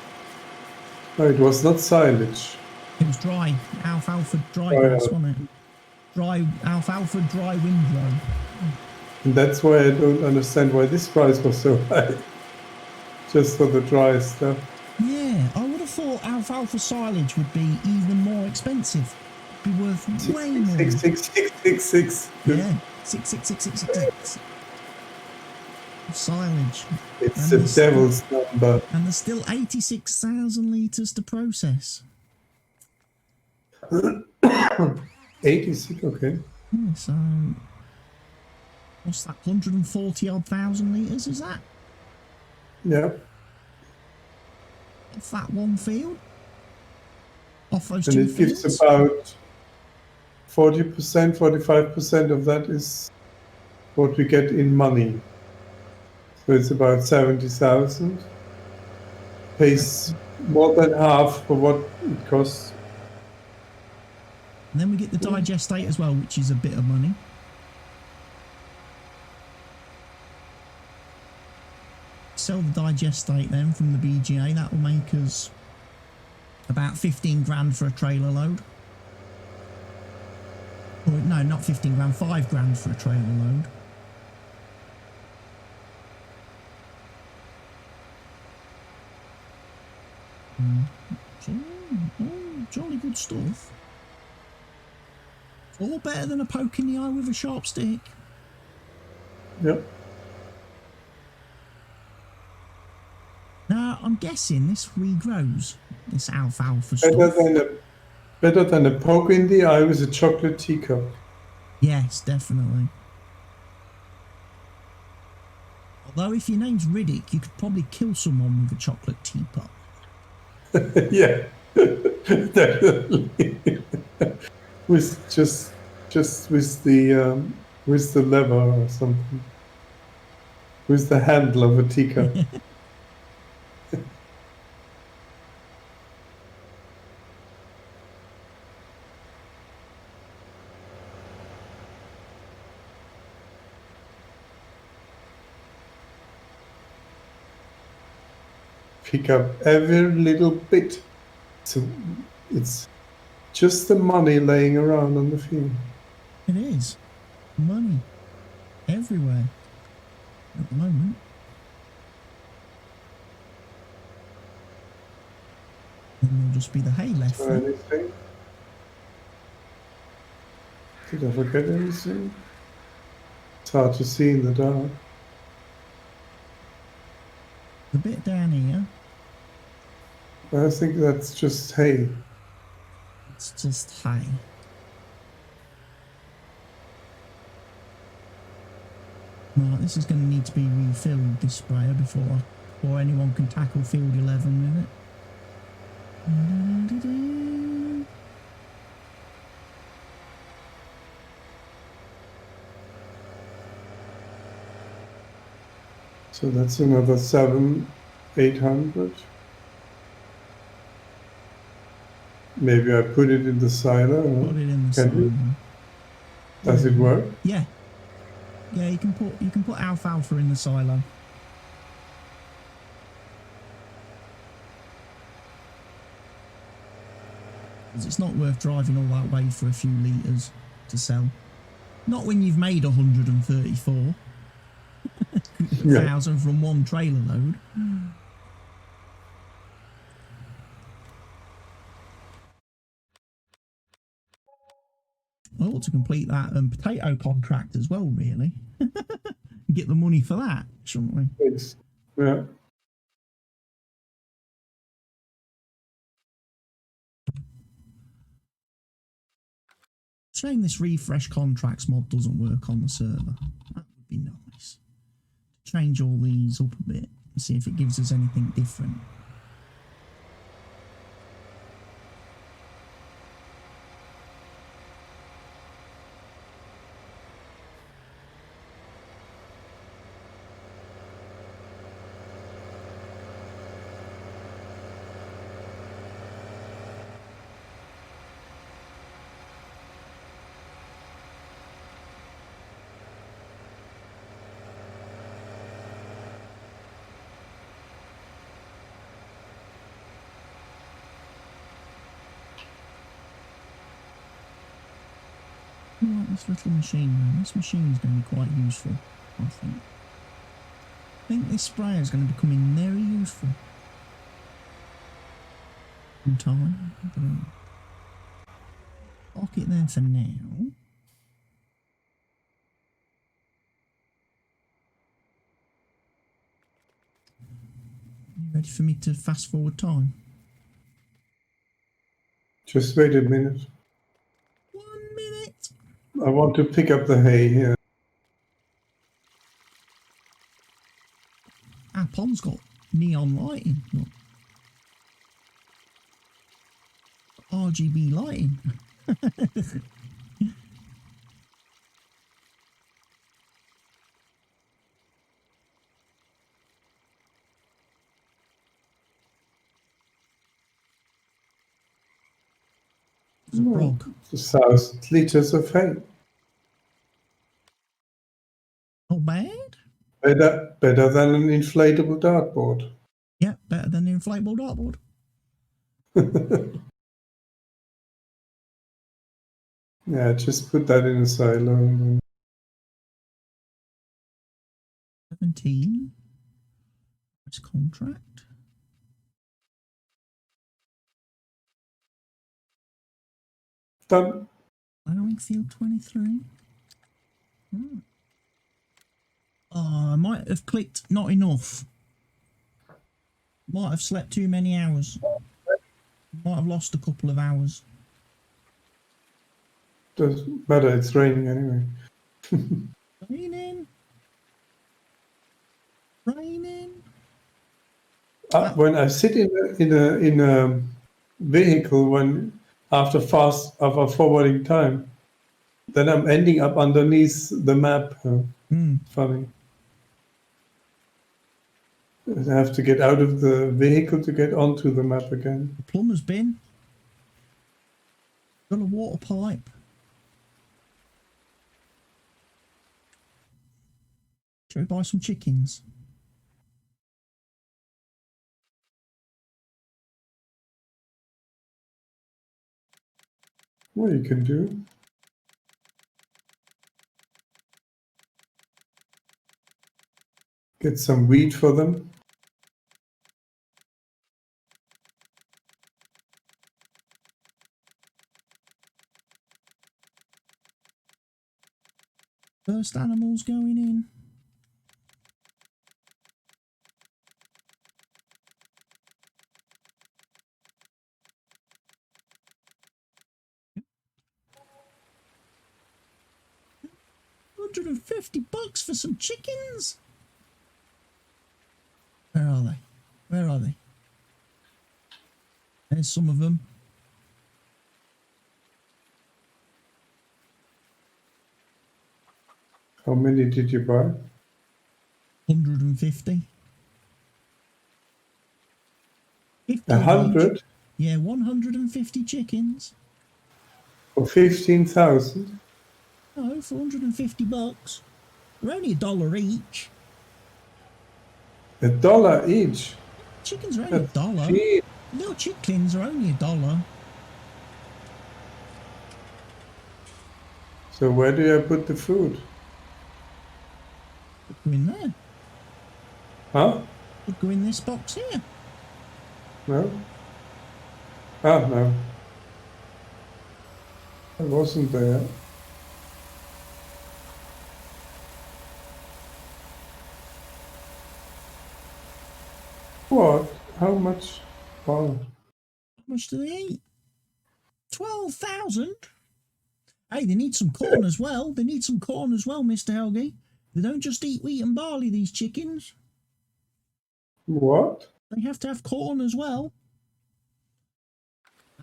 No, it was not silage. It was dry, alfalfa dry grass, wasn't it? Dry, alfalfa dry windrow. And that's why I don't understand why this price was so high. Just for the dry stuff. Yeah, I would have thought alfalfa silage would be even more expensive. It'd be worth way more. 66666. Yeah, 66666. Silage. It's the devil's number. And there's still 86,000 litres to process. 86, okay. Yeah, so what's that, 140 odd thousand litres, is that? Yeah. Off that one field? Off those And 2 it fields? gives about 40%, 45% of that is what we get in money. So it's about 70,000. Pays more than half for what it costs. And then we get the digestate as well, which is a bit of money. Sell the digestate then from the BGA. That will make us about 15 grand for a trailer load. Or, no, not 15 grand, 5 grand for a trailer load. So, jolly good stuff. All better than a poke in the eye with a sharp stick. Yep. Now, I'm guessing this regrows, this alfalfa stuff. Better than a poke in the eye with a chocolate teacup. Yes, definitely. Although if your name's Riddick, you could probably kill someone with a chocolate teapot. Yeah, definitely. With just with the lever or something. With the handle of a teacup. Pick up every little bit. So it's just the money laying around on the field. It is. Money. Everywhere. At the moment. And there'll just be the hay left. Anything? Did I forget anything? It's hard to see in the dark. A bit down here. I think that's just hay. It's just hay. Right, this is going to need to be refilled, this sprayer, before anyone can tackle field 11 with it. So that's another 800. Maybe I put it in the silo. Put it in the silo. Does it work? Yeah. Yeah, you can put alfalfa in the silo. Because it's not worth driving all that way for a few litres to sell. Not when you've made 134,000 from one trailer load. I ought to complete that potato contract as well, really. Get the money for that, shouldn't we? Yes. Yeah. Shame this refresh contracts mod doesn't work on the server. That would be nice. Change all these up a bit and see if it gives us anything different. I like this little machine though. This machine is going to be quite useful, I think. I think this sprayer is going to be becoming very useful in time. Park it there for now. You ready for me to fast forward time? Just wait a minute. 1 minute. I want to pick up the hay here. Our pond's got neon lighting. Look. RGB lighting. It's a frog. 1,000 litres of hay. Not bad. Better than an inflatable dartboard. Yeah, better than the inflatable dartboard. Yeah, just put that in a silo. 17. Nice contract. Done. Allowing field 23. Oh, I might have clicked not enough. Might have slept too many hours. Might have lost a couple of hours. Doesn't matter, it's raining anyway. Raining. Raining. When I sit in a vehicle after forwarding time, then I'm ending up underneath the map. Funny. I have to get out of the vehicle to get onto the map again. The plumber's bin. Got a water pipe. Shall we buy some chickens? What you can do? Get some wheat for them. first animals going in. $150 for some chickens. Where are they? Where are they? There's some of them. How many did you buy? 150. 50 100 each. Yeah, 150 chickens. for 15,000. No, for $150. They're only $1 each. $1 each. Chickens are only That's $1. cheap. Little chickens are only $1. So where do I put the food? Could go in there. Huh? Could go in this box here. No? Ah, no. I wasn't there. What? How much? Wow. How much do they eat? 12,000. Hey, they need some corn as well. They need some corn as well, Mr. Helge. They don't just eat wheat and barley, these chickens. What? They have to have corn as well.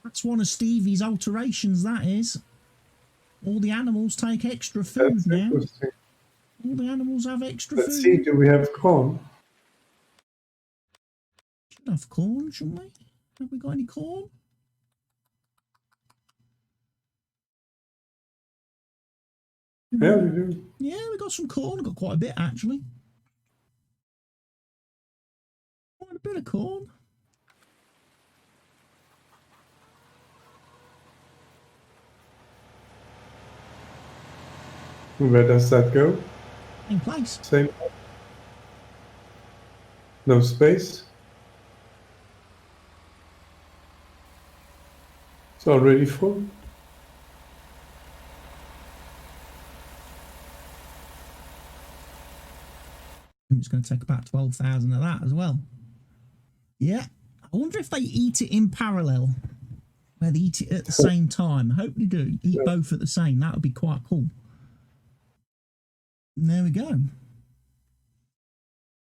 That's one of Stevie's alterations, that is. All the animals take extra food That's now. interesting. All the animals have extra Let's food. see, do we have corn? Should have corn, shouldn't we? Have we got any corn? Yeah, we do. Yeah, we got some corn. Got quite a bit, actually. Quite a bit of corn. Where does that go? In place. Same. No space. It's already full. It's going to take about 12,000 of that as well. Yeah. I wonder if they eat it in parallel. Where they eat it at the same time. I hope they do. Eat both at the same. That would be quite cool. And there we go.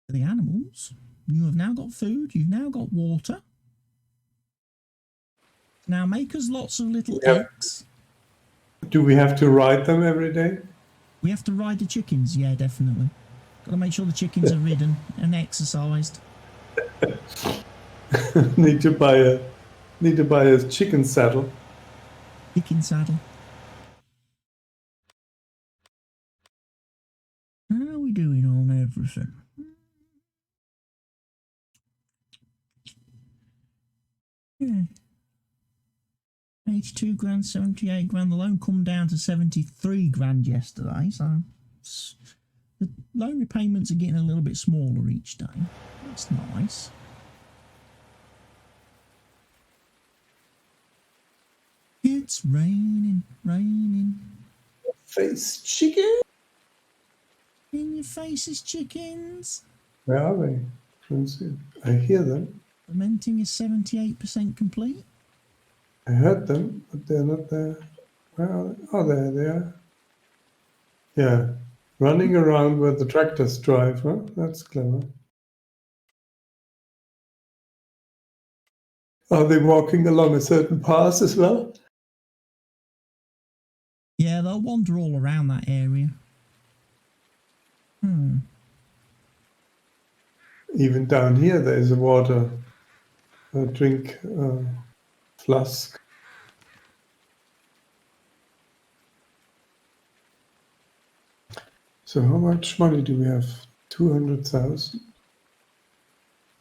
For the animals, you have now got food. You've now got water. Now make us lots of little eggs. Do we have to ride them every day? We have to ride the chickens. Yeah, definitely. Got to make sure the chickens are ridden and exercised. Need to buy a chicken saddle. Chicken saddle. How are we doing on everything? Yeah. 82 grand, 78 grand. The loan come down to 73 grand yesterday, so the loan repayments are getting a little bit smaller each day. That's nice. It's raining, raining. Face chicken? In your faces, chickens. Where are they? Can't see. I hear them. Fermenting is 78% complete. I heard them, but they're not there. Where are they? Oh, there they are. Yeah. Running around where the tractors drive, huh? That's clever. Are they walking along a certain path as well? Yeah, they'll wander all around that area. Even down here, there is a water drink flask. So how much money do we have? 200,000.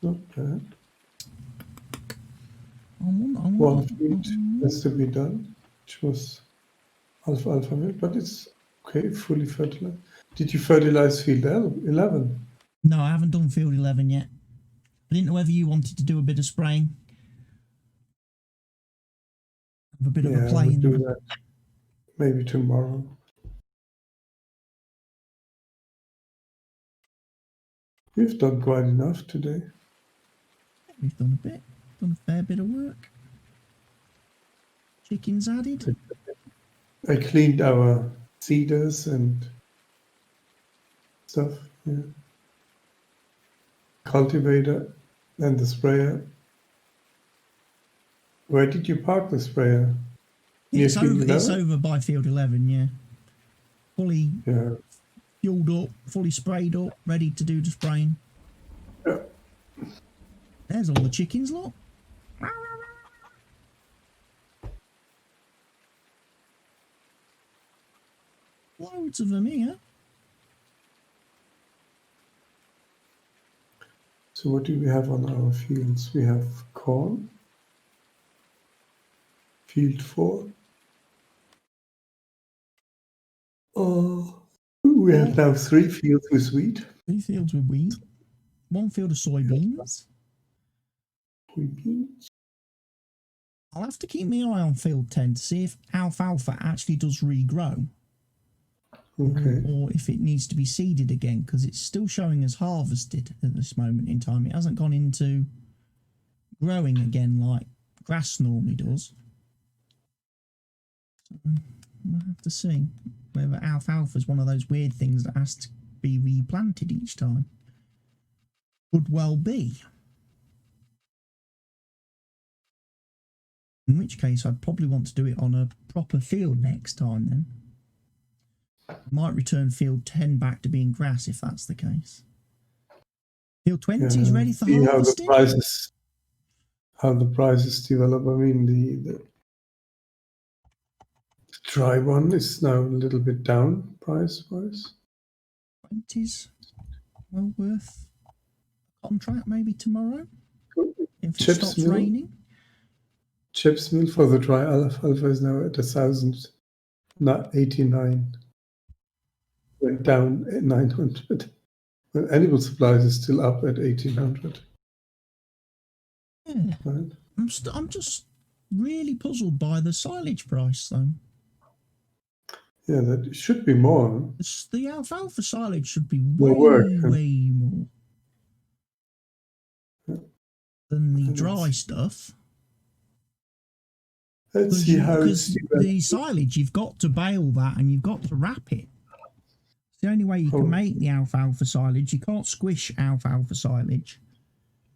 Not bad. One field has to be done, which was alphabet, but it's okay, fully fertilized. Did you fertilize field 11? No, I haven't done field 11 yet. I didn't know whether you wanted to do a bit of spraying. Have a bit of a play we'll in do there. that maybe tomorrow. We've done quite enough today. We've done a fair bit of work. Chickens added. I cleaned our cedars and stuff. Yeah. Cultivator and the sprayer. Where did you park the sprayer? It's Near field over. It's 11? over by field 11. Yeah, fully Yeah. fueled up, fully sprayed up, ready to do the spraying. Yeah. There's all the chickens, look. Loads of them here. So what do we have on our fields? We have corn, field 4. Oh, we have now 3 fields with wheat. 3 fields with wheat. 1 field of soybeans. Soybeans. I'll have to keep my eye on field 10 to see if alfalfa actually does regrow. Okay. Or if it needs to be seeded again, because it's still showing as harvested at this moment in time. It hasn't gone into growing again like grass normally does. So we'll have to see whether alfalfa is one of those weird things that has to be replanted each time. Could well be. In which case, I'd probably want to do it on a proper field next time then. Might return field 10 back to being grass if that's the case. Field 20 is ready for harvesting. How the prices develop. I mean, the dry one is now a little bit down price-wise. 20's well worth a contract maybe tomorrow if it Chips stops mill. raining. Chips mill for the dry alfalfa is now at 1,089. Went down at 900. But animal supplies is still up at 1,800. Yeah. Right? I'm just really puzzled by the silage price though. Yeah, that should be more. The alfalfa silage should be More work, huh? way more than the dry stuff. Let's see how because the silage, you've got to bale that and you've got to wrap it. It's the only way you can make the alfalfa silage. You can't squish alfalfa silage.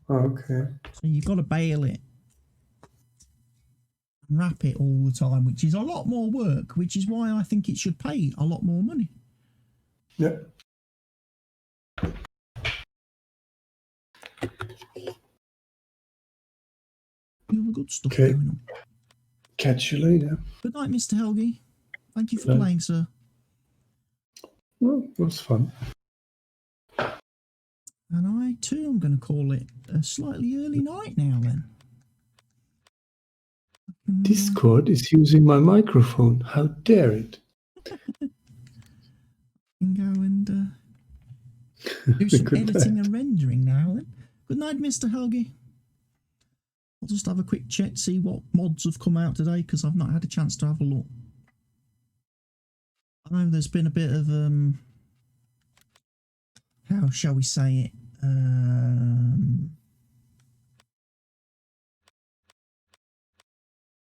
Okay. So you've got to bale it and wrap it all the time, which is a lot more work, which is why I think it should pay a lot more money. Yeah. You have good stuff going on. Catch you later. Good night, Mr. Helgi. Thank you for playing, sir. Well, it was fun. And I too am going to call it a slightly early night now then. Discord is using my microphone. How dare it? Can go and do some editing and rendering now then. Good night, Mr. Helgi. I'll just have a quick check, see what mods have come out today, because I've not had a chance to have a look. I know there's been a bit of, how shall we say it,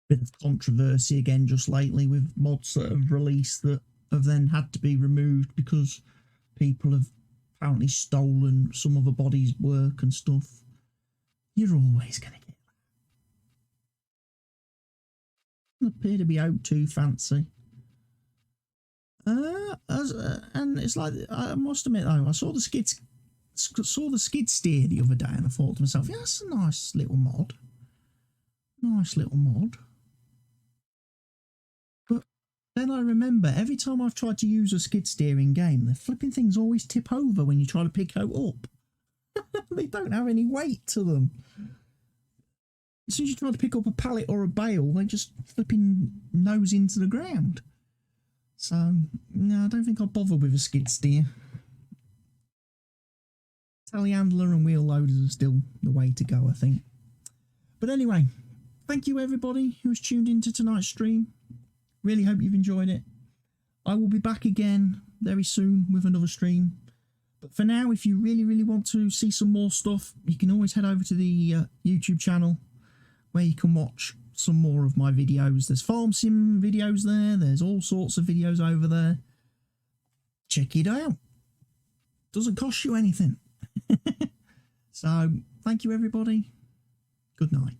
bit of controversy again just lately with mods that have released that have then had to be removed because people have apparently stolen some other body's work and stuff. You're always going to get that. Appear to be out too fancy. And it's like, I must admit though, I saw the skid steer the other day and I thought to myself, yeah, that's a nice little mod. Nice little mod. But then I remember every time I've tried to use a skid steering game, the flipping things always tip over when you try to pick out up. They don't have any weight to them. As soon as you try to pick up a pallet or a bale, they just flipping nose into the ground. So, no, I don't think I'll bother with a skid steer. Telehandler and wheel loaders are still the way to go, I think. But anyway, thank you everybody who's tuned into tonight's stream. Really hope you've enjoyed it. I will be back again very soon with another stream. But for now, if you really want to see some more stuff, you can always head over to the YouTube channel where you can watch some more of my videos. There's farm sim videos there. There's all sorts of videos over there. Check it out. Doesn't cost you anything. So, thank you everybody. Good night.